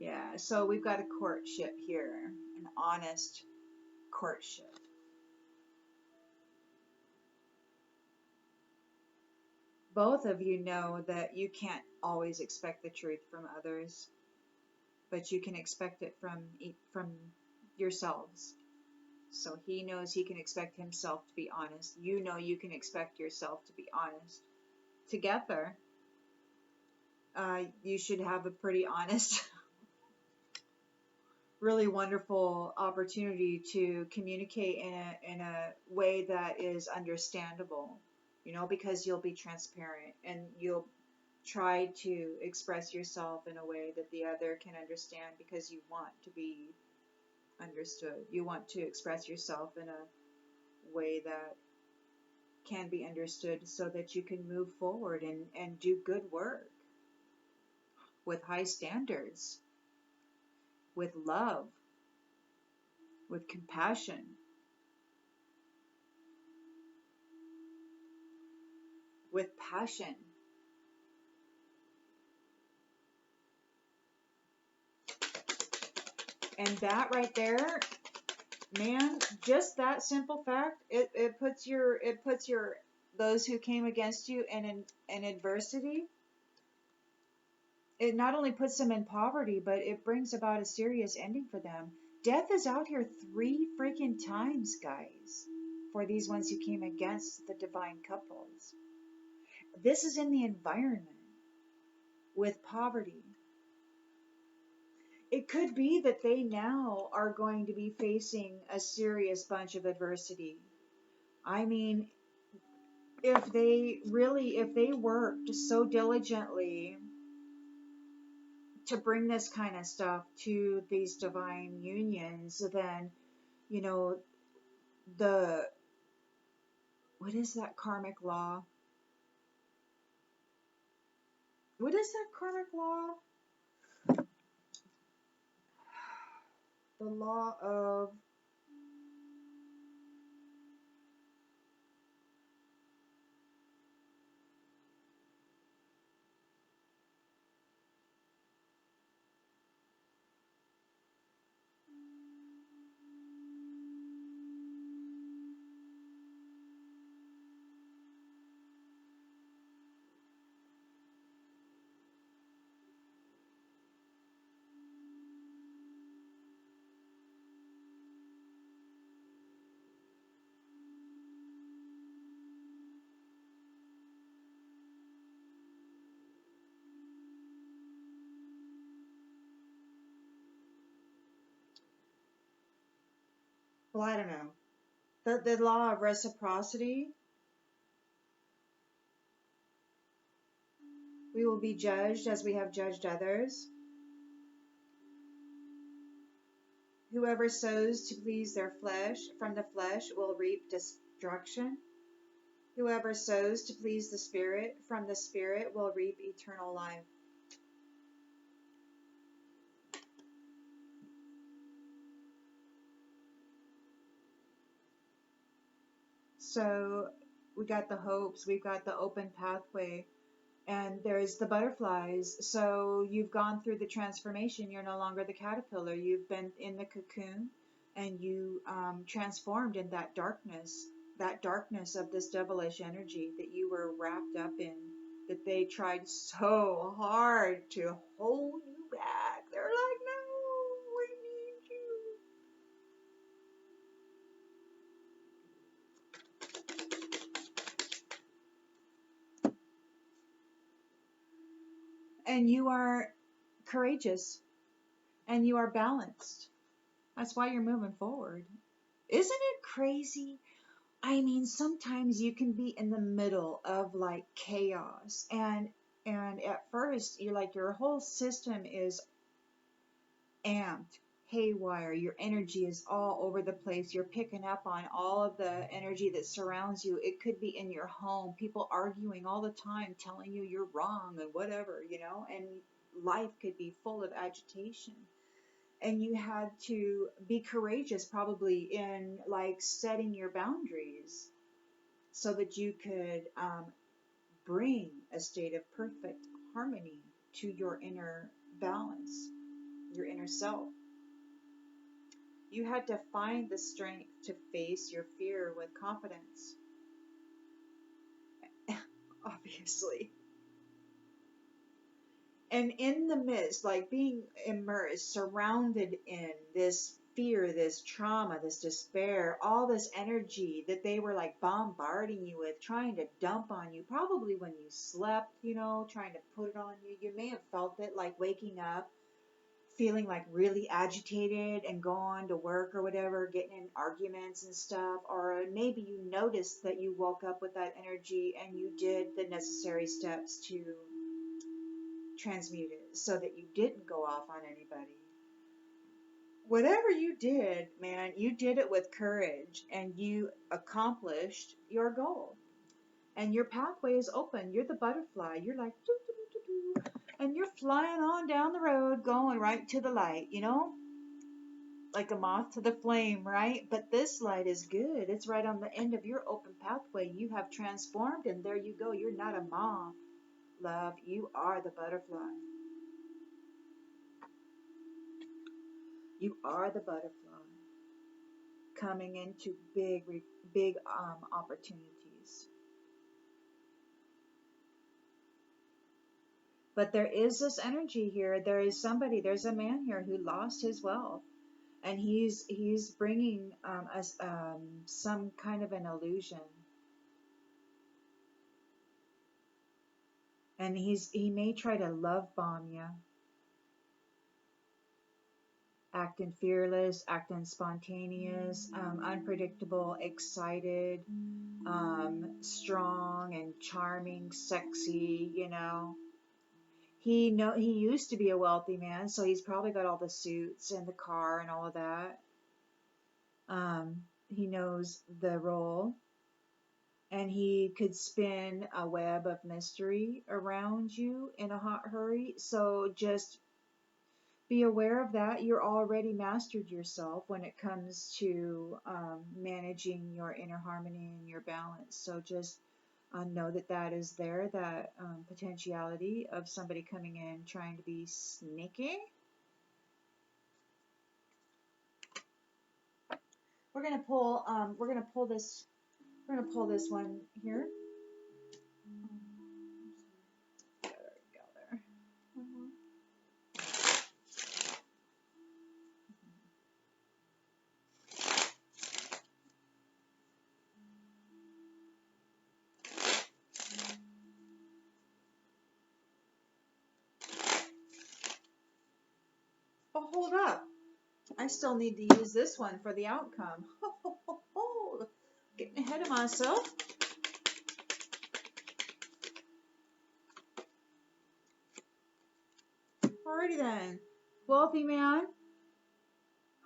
Yeah, so we've got a courtship here, an honest courtship. Both of you know that you can't always expect the truth from others, but you can expect it from yourselves. So he knows he can expect himself to be honest. You know you can expect yourself to be honest. Together, you should have a pretty honest really wonderful opportunity to communicate in a way that is understandable, because you'll be transparent and you'll try to express yourself in a way that the other can understand because you want to be understood. You want to express yourself in a way that can be understood so that you can move forward and do good work with high standards, with love, with compassion, with passion. And that right there, man, just that simple fact, it puts your those who came against you in adversity. It not only puts them in poverty, but it brings about a serious ending for them. Death is out here 3 freaking times, guys, for these ones who came against the divine couples. This is in the environment with poverty. It could be that they now are going to be facing a serious bunch of adversity. I mean, if they worked so diligently to bring this kind of stuff to these divine unions, then, you know, the, what is that karmic law? What is that karmic law? The law of, well, I don't know. The law of reciprocity. We will be judged as we have judged others. Whoever sows to please their flesh, from the flesh will reap destruction. Whoever sows to please the Spirit, from the Spirit will reap eternal life. So we got the hopes, we've got the open pathway, and there's the butterflies. So you've gone through the transformation. You're no longer the caterpillar. You've been in the cocoon, and you transformed in that darkness of this devilish energy that you were wrapped up in, that they tried so hard to hold you back. They're like, no, we need you. And you are courageous and you are balanced. That's why you're moving forward. Isn't it crazy? I mean, sometimes you can be in the middle of like chaos and at first you're like your whole system is amped, haywire, your energy is all over the place. You're picking up on all of the energy that surrounds you. It could be in your home, people arguing all the time, telling you you're wrong and whatever, and life could be full of agitation. And you had to be courageous probably in like setting your boundaries so that you could bring a state of perfect harmony to your inner balance, your inner self. You had to find the strength to face your fear with confidence. Obviously. And in the midst, like being immersed, surrounded in this fear, this trauma, this despair, all this energy that they were like bombarding you with, trying to dump on you, probably when you slept, trying to put it on you. You may have felt it like waking up, feeling like really agitated and going to work or whatever, getting in arguments and stuff, or maybe you noticed that you woke up with that energy and you did the necessary steps to transmute it so that you didn't go off on anybody. Whatever you did, man, you did it with courage and you accomplished your goal. And your pathway is open. You're the butterfly. You're like, doo, doo, doo, doo, doo, and you're flying on down the road, going right to the light, you know? Like a moth to the flame, right? But this light is good. It's right on the end of your open pathway. You have transformed, and there you go. You're not a moth, love. You are the butterfly. You are the butterfly coming into big opportunities. But there is this energy here. There is somebody. There's a man here who lost his wealth, and he's bringing us some kind of an illusion. And he may try to love bomb you, acting fearless, acting spontaneous, unpredictable, excited, strong and charming, sexy, you know. He used to be a wealthy man, so he's probably got all the suits and the car and all of that. He knows the role, and he could spin a web of mystery around you in a hot hurry. So just be aware of that. You're already mastered yourself when it comes to managing your inner harmony and your balance. So just know that that is there, that potentiality of somebody coming in trying to be sneaky. We're gonna pull. We're gonna pull this. We're gonna pull this one here. There we go. There. Oh, hold up. I still need to use this one for the outcome. Getting ahead of myself. Alrighty then. Wealthy man.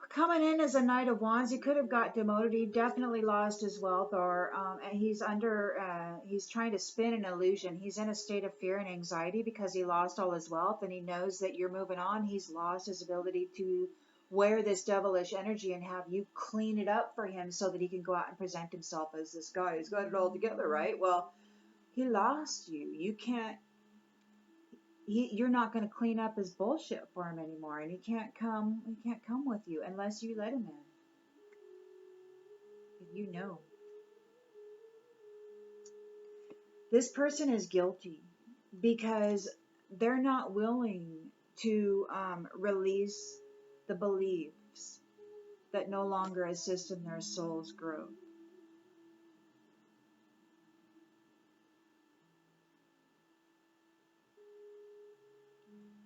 Coming in as a Knight of Wands, he could have got demoted. He definitely lost his wealth, or he's he's trying to spin an illusion. He's in a state of fear and anxiety because he lost all his wealth, and he knows that you're moving on. He's lost his ability to wear this devilish energy and have you clean it up for him so that he can go out and present himself as this guy who's got it all together, right? Well, he lost you. You can't. You're not going to clean up his bullshit for him anymore, and he can't come with you unless you let him in. You know, this person is guilty because they're not willing to release the beliefs that no longer assist in their soul's growth.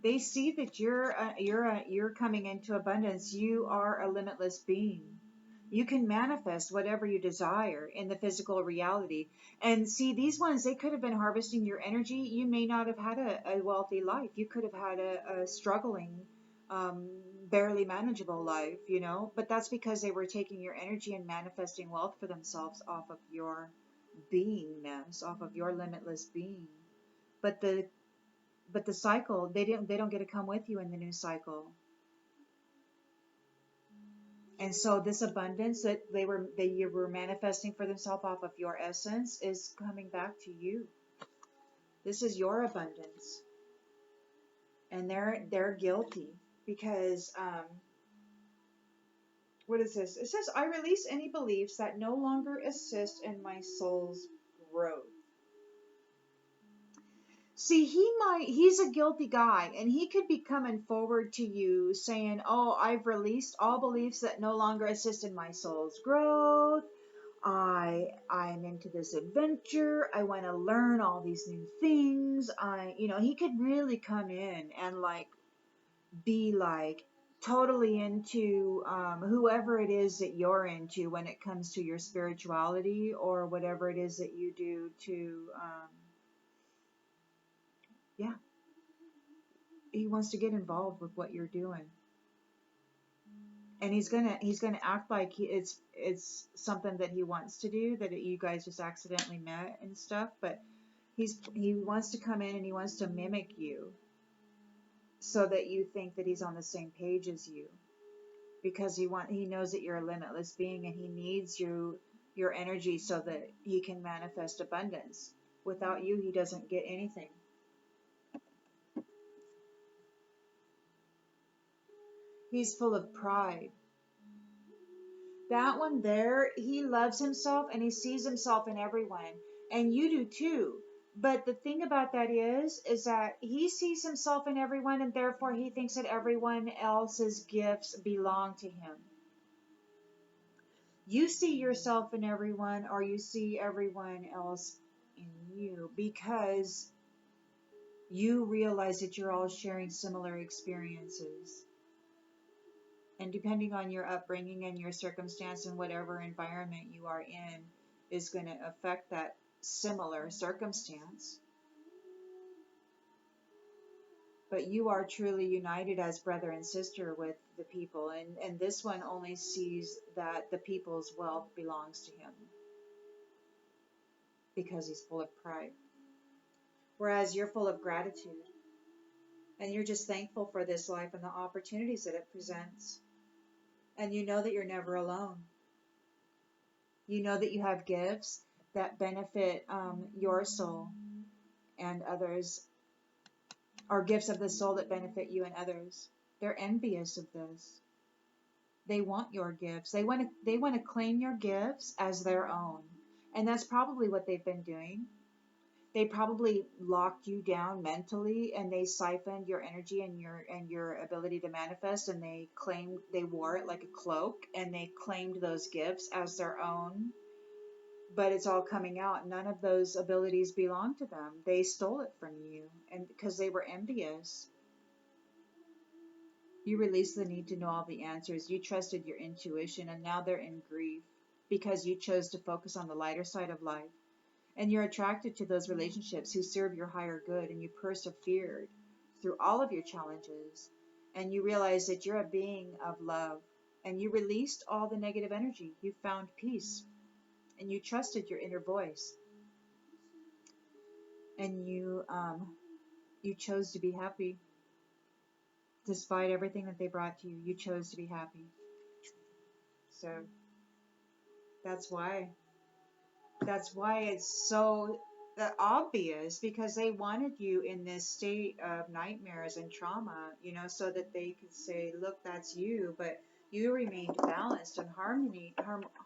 They see that you're coming into abundance. You are a limitless being. You can manifest whatever you desire in the physical reality. And see, these ones, they could have been harvesting your energy. You may not have had a wealthy life. You could have had a struggling, barely manageable life, you know. But that's because they were taking your energy and manifesting wealth for themselves off of your beingness, off of your limitless being. But the cycle, they don't get to come with you in the new cycle. And so this abundance that you were manifesting for themselves off of your essence is coming back to you. This is your abundance. And they're guilty because what is this? It says, I release any beliefs that no longer assist in my soul's growth. See, he's a guilty guy, and he could be coming forward to you saying, oh, I've released all beliefs that no longer assist in my soul's growth. I'm into this adventure. I want to learn all these new things. He could really come in and like be like totally into whoever it is that you're into when it comes to your spirituality or whatever it is that you do to, yeah, he wants to get involved with what you're doing. And he's gonna act like it's something that he wants to do, that you guys just accidentally met and stuff, but he wants to come in and he wants to mimic you so that you think that he's on the same page as you, because he knows that you're a limitless being and he needs your energy so that he can manifest abundance. Without you, he doesn't get anything. He's full of pride. That one there, he loves himself and he sees himself in everyone. And you do too. But the thing about that is that he sees himself in everyone and therefore he thinks that everyone else's gifts belong to him. You see yourself in everyone, or you see everyone else in you, because you realize that you're all sharing similar experiences. And depending on your upbringing and your circumstance and whatever environment you are in is going to affect that similar circumstance. But you are truly united as brother and sister with the people. And this one only sees that the people's wealth belongs to him because he's full of pride. Whereas you're full of gratitude. And you're just thankful for this life and the opportunities that it presents. And you know that you're never alone. You know that you have gifts that benefit your soul and others, or gifts of the soul that benefit you and others. They're envious of this. They want your gifts. They want to claim your gifts as their own. And that's probably what they've been doing. They probably locked you down mentally and they siphoned your energy and your ability to manifest, and they wore it like a cloak and they claimed those gifts as their own. But it's all coming out. None of those abilities belong to them. They stole it from you, and because they were envious. You released the need to know all the answers. You trusted your intuition, and now they're in grief because you chose to focus on the lighter side of life. And you're attracted to those relationships who serve your higher good, and you persevered through all of your challenges. And you realize that you're a being of love, and you released all the negative energy. You found peace, and you trusted your inner voice, and you chose to be happy. Despite everything that they brought to you, you chose to be happy. So that's why it's so obvious, because they wanted you in this state of nightmares and trauma, so that they could say, look, that's you, but you remained balanced and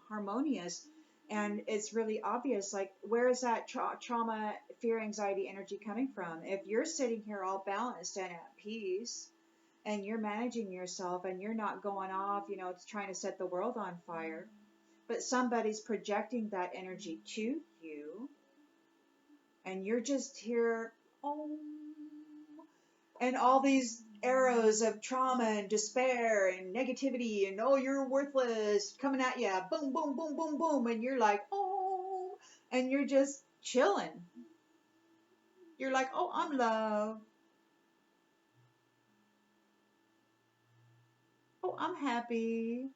harmonious. And it's really obvious, like, where is that trauma, fear, anxiety energy coming from? If you're sitting here all balanced and at peace, and you're managing yourself and you're not going off, trying to set the world on fire, but somebody's projecting that energy to you, and you're just here, oh, and all these arrows of trauma and despair and negativity and, oh, you're worthless, coming at you, boom, boom, boom, boom, boom, and you're like, oh, and you're just chilling. You're like, oh, I'm love. Oh, I'm happy.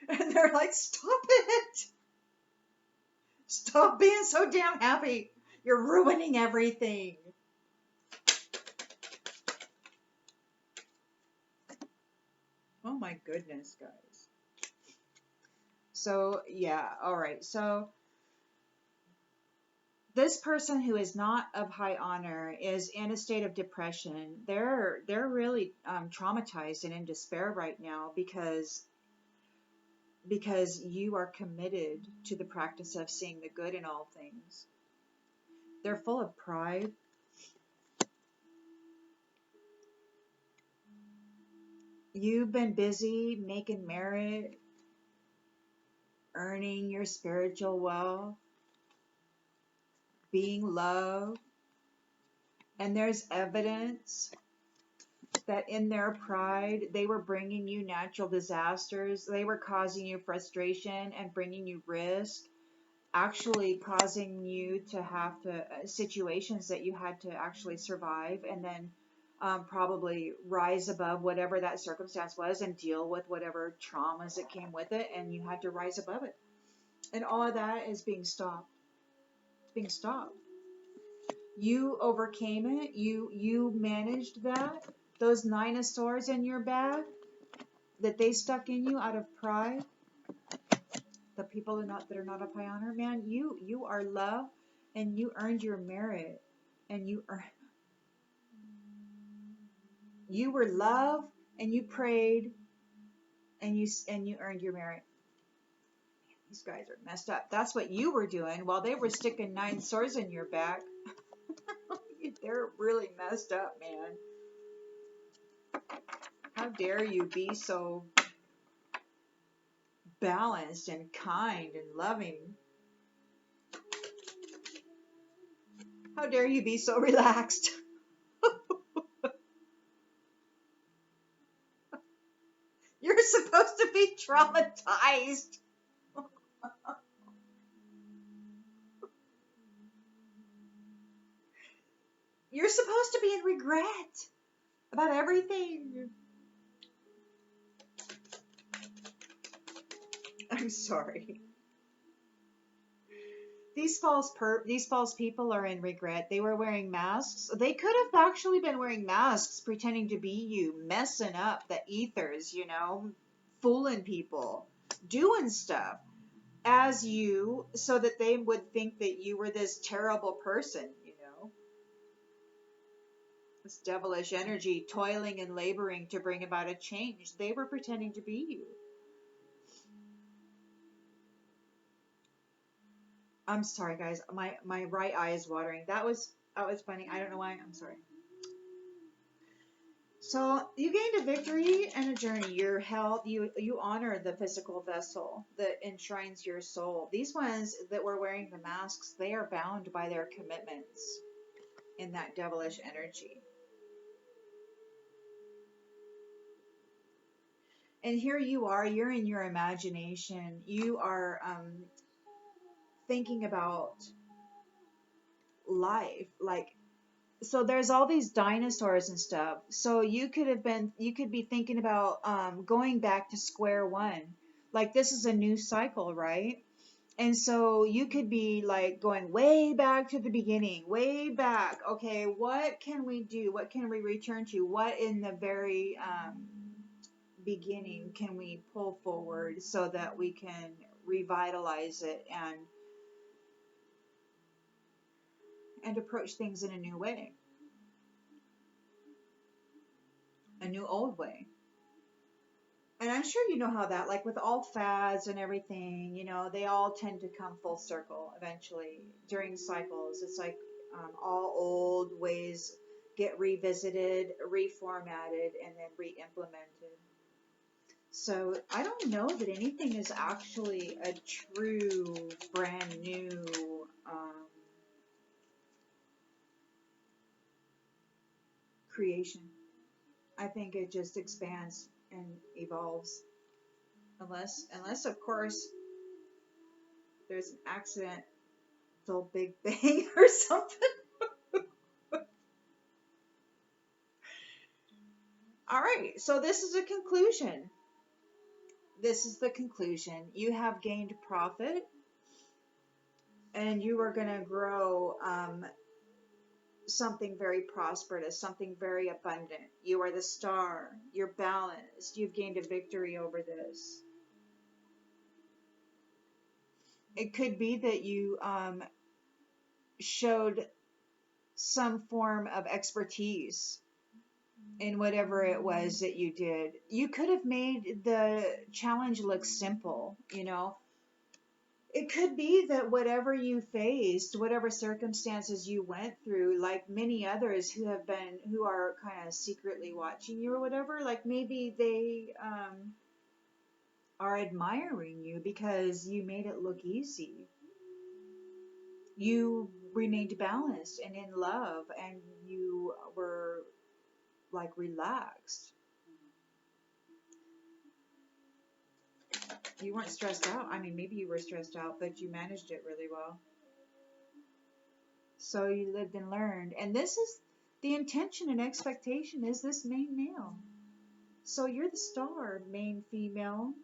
And they're like, stop it. Stop being so damn happy. You're ruining everything. Oh my goodness, guys. So, yeah, all right. So, this person who is not of high honor is in a state of depression. They're really traumatized and in despair right now because you are committed to the practice of seeing the good in all things. They're full of pride. You've been busy making merit, earning your spiritual wealth, being loved, And there's evidence that in their pride, they were bringing you natural disasters. They were causing you frustration and bringing you risk, actually causing you to have to, situations that you had to actually survive and then probably rise above whatever that circumstance was and deal with whatever traumas that came with it. And you had to rise above it. And all of that is being stopped. It's being stopped. You overcame it. You managed that. Those 9 of Swords in your bag that they stuck in you out of pride. The people that are not up high honor, man. You are love, and you earned your merit, and you were love, and you prayed, and you earned your merit. These guys are messed up. That's what you were doing while they were sticking 9 swords in your back. They're really messed up, man. How dare you be so balanced and kind and loving? How dare you be so relaxed? You're supposed to be traumatized. You're supposed to be in regret about everything. I'm sorry. These false people are in regret. They were wearing masks. They could have actually been wearing masks, pretending to be you, messing up the ethers, fooling people, doing stuff as you, so that they would think that you were this terrible person, this devilish energy, toiling and laboring to bring about a change. They were pretending to be you. I'm sorry, guys. My right eye is watering. That was funny. I don't know why. I'm sorry. So you gained a victory and a journey. Your health, you honor the physical vessel that enshrines your soul. These ones that were wearing the masks, they are bound by their commitments in that devilish energy. And here you are. You're in your imagination. You are thinking about life, like, so there's all these dinosaurs and stuff. So you could be thinking about going back to square one. Like, this is a new cycle, right? And so you could be like going way back to the beginning, way back. Okay, what can we do? What can we return to? What in the very beginning can we pull forward so that we can revitalize it and approach things in a new way, a new old way? And I'm sure you know how that, like with all fads and everything, they all tend to come full circle eventually during cycles. It's like all old ways get revisited, reformatted, and then re-implemented. So I don't know that anything is actually a true brand new creation. I think it just expands and evolves. Unless of course there's an accidental Big Bang or something. All right, so this is a conclusion. This is the conclusion. You have gained profit, and you are going to grow something very prosperous, something very abundant. You are the star. You're balanced. You've gained a victory over this. It could be that you showed some form of expertise in whatever it was that you did. You could have made the challenge look simple, It could be that whatever you faced, whatever circumstances you went through, like many others who are kind of secretly watching you or whatever, like maybe they are admiring you because you made it look easy. You remained balanced and in love, and you were like relaxed. You weren't stressed out. I mean, maybe you were stressed out, but you managed it really well. So you lived and learned. And this is the intention and expectation is this main male. So you're the star, main female.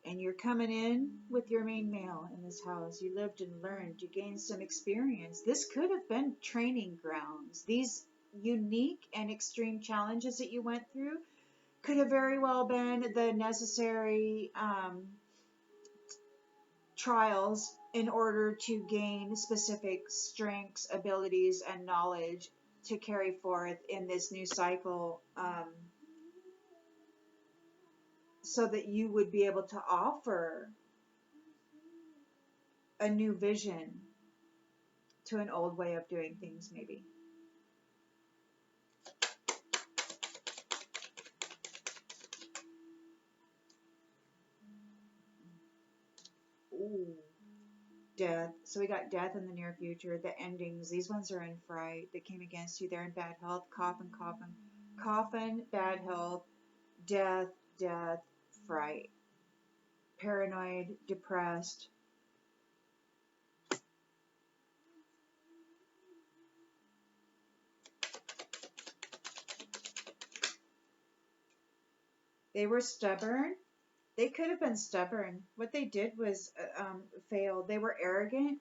And you're coming in with your main male in this house. You lived and learned. You gained some experience. This could have been training grounds. These unique and extreme challenges that you went through could have very well been the necessary trials in order to gain specific strengths, abilities, and knowledge to carry forth in this new cycle, so that you would be able to offer a new vision to an old way of doing things, maybe. Ooh, death. So we got death in the near future, the endings. These ones are in fright. They came against you. They're in bad health. Coffin, coffin, coffin, bad health, death, death, fright. Paranoid, depressed. They were stubborn. They could have been stubborn. What they did was fail. They were arrogant.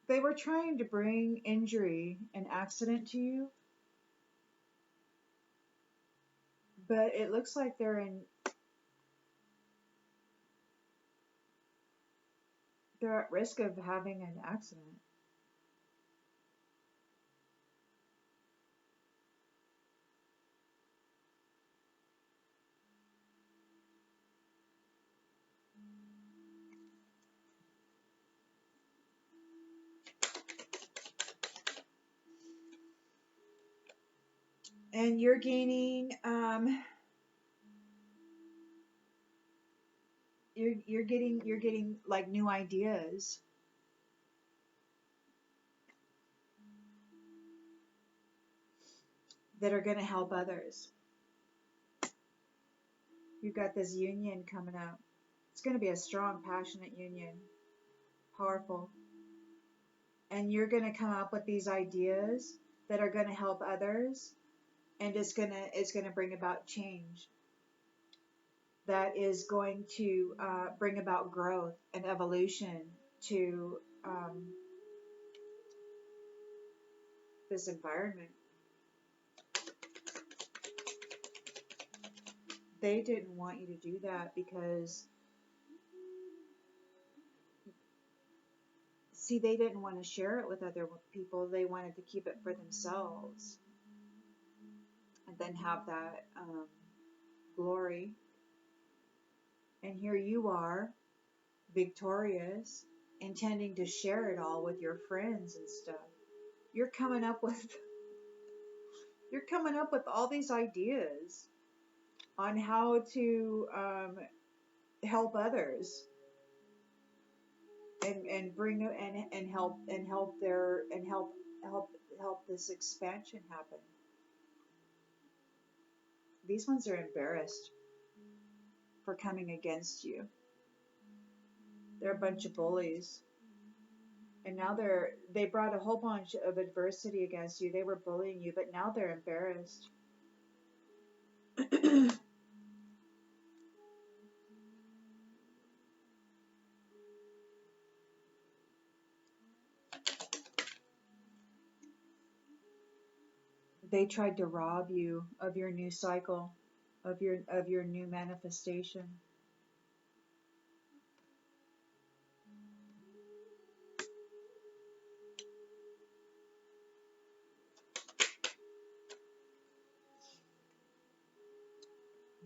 They were trying to bring injury and accident to you, but it looks like they're at risk of having an accident. And you're gaining you're getting like new ideas that are going to help others. You've got this union coming up. It's going to be a strong, passionate union, powerful. And you're going to come up with these ideas that are going to help others, and it's going to bring about change that is going to bring about growth and evolution to this environment. They didn't want you to do that because, see, they didn't want to share it with other people. They wanted to keep it for themselves and then have that glory. And here you are, victorious, intending to share it all with your friends and stuff. You're coming up with all these ideas on how to help others and bring and help this expansion happen. These ones are embarrassed for coming against you. They're a bunch of bullies. And now they brought a whole bunch of adversity against you. They were bullying you, but now they're embarrassed. They tried to rob you of your new cycle, of your new manifestation.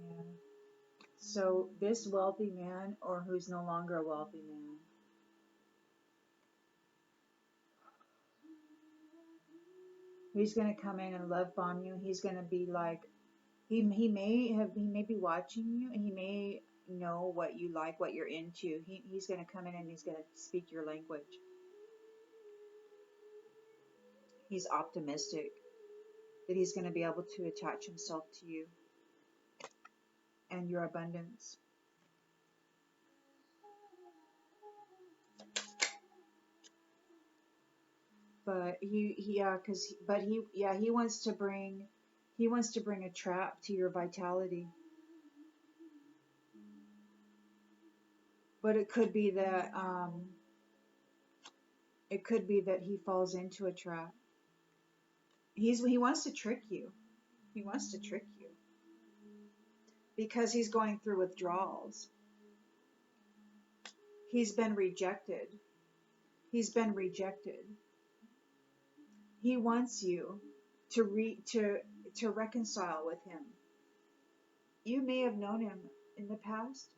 Yeah. So this wealthy man, or who's no longer a wealthy man, he's going to come in and love bomb you. He's going to be like he may be watching you, and he may know what you like, what you're into. He's going to come in and he's going to speak your language. He's optimistic that he's going to be able to attach himself to you and your abundance. But he wants to bring a trap to your vitality. But it could be that he falls into a trap. He wants to trick you. He wants to trick you because he's going through withdrawals. He's been rejected. He's been rejected. He wants you to reconcile with him. You may have known him in the past.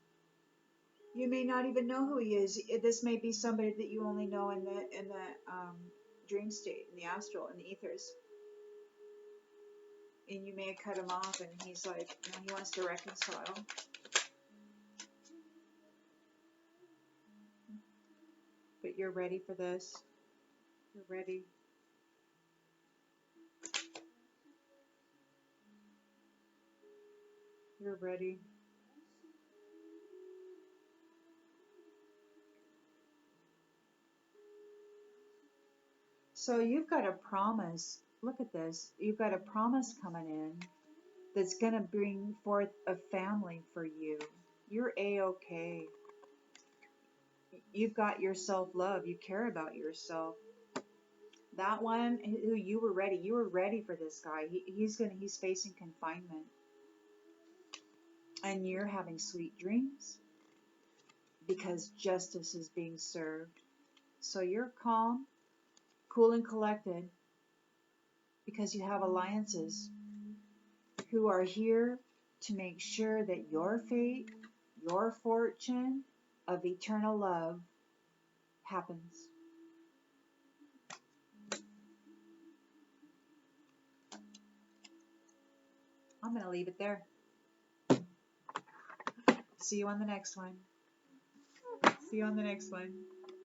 You may not even know who he is. This may be somebody that you only know in the dream state, in the astral, in the ethers. And you may have cut him off, and he's like, he wants to reconcile. But you're ready for this. You're ready. You're ready. So you've got a promise. Look at this. You've got a promise coming in that's going to bring forth a family for you. You're A-okay. You've got your self-love. You care about yourself. That one who you were ready for this guy. He's facing confinement. And you're having sweet dreams because justice is being served. So you're calm, cool and collected because you have alliances who are here to make sure that your fate, your fortune of eternal love happens. I'm going to leave it there. See you on the next one. See you on the next one.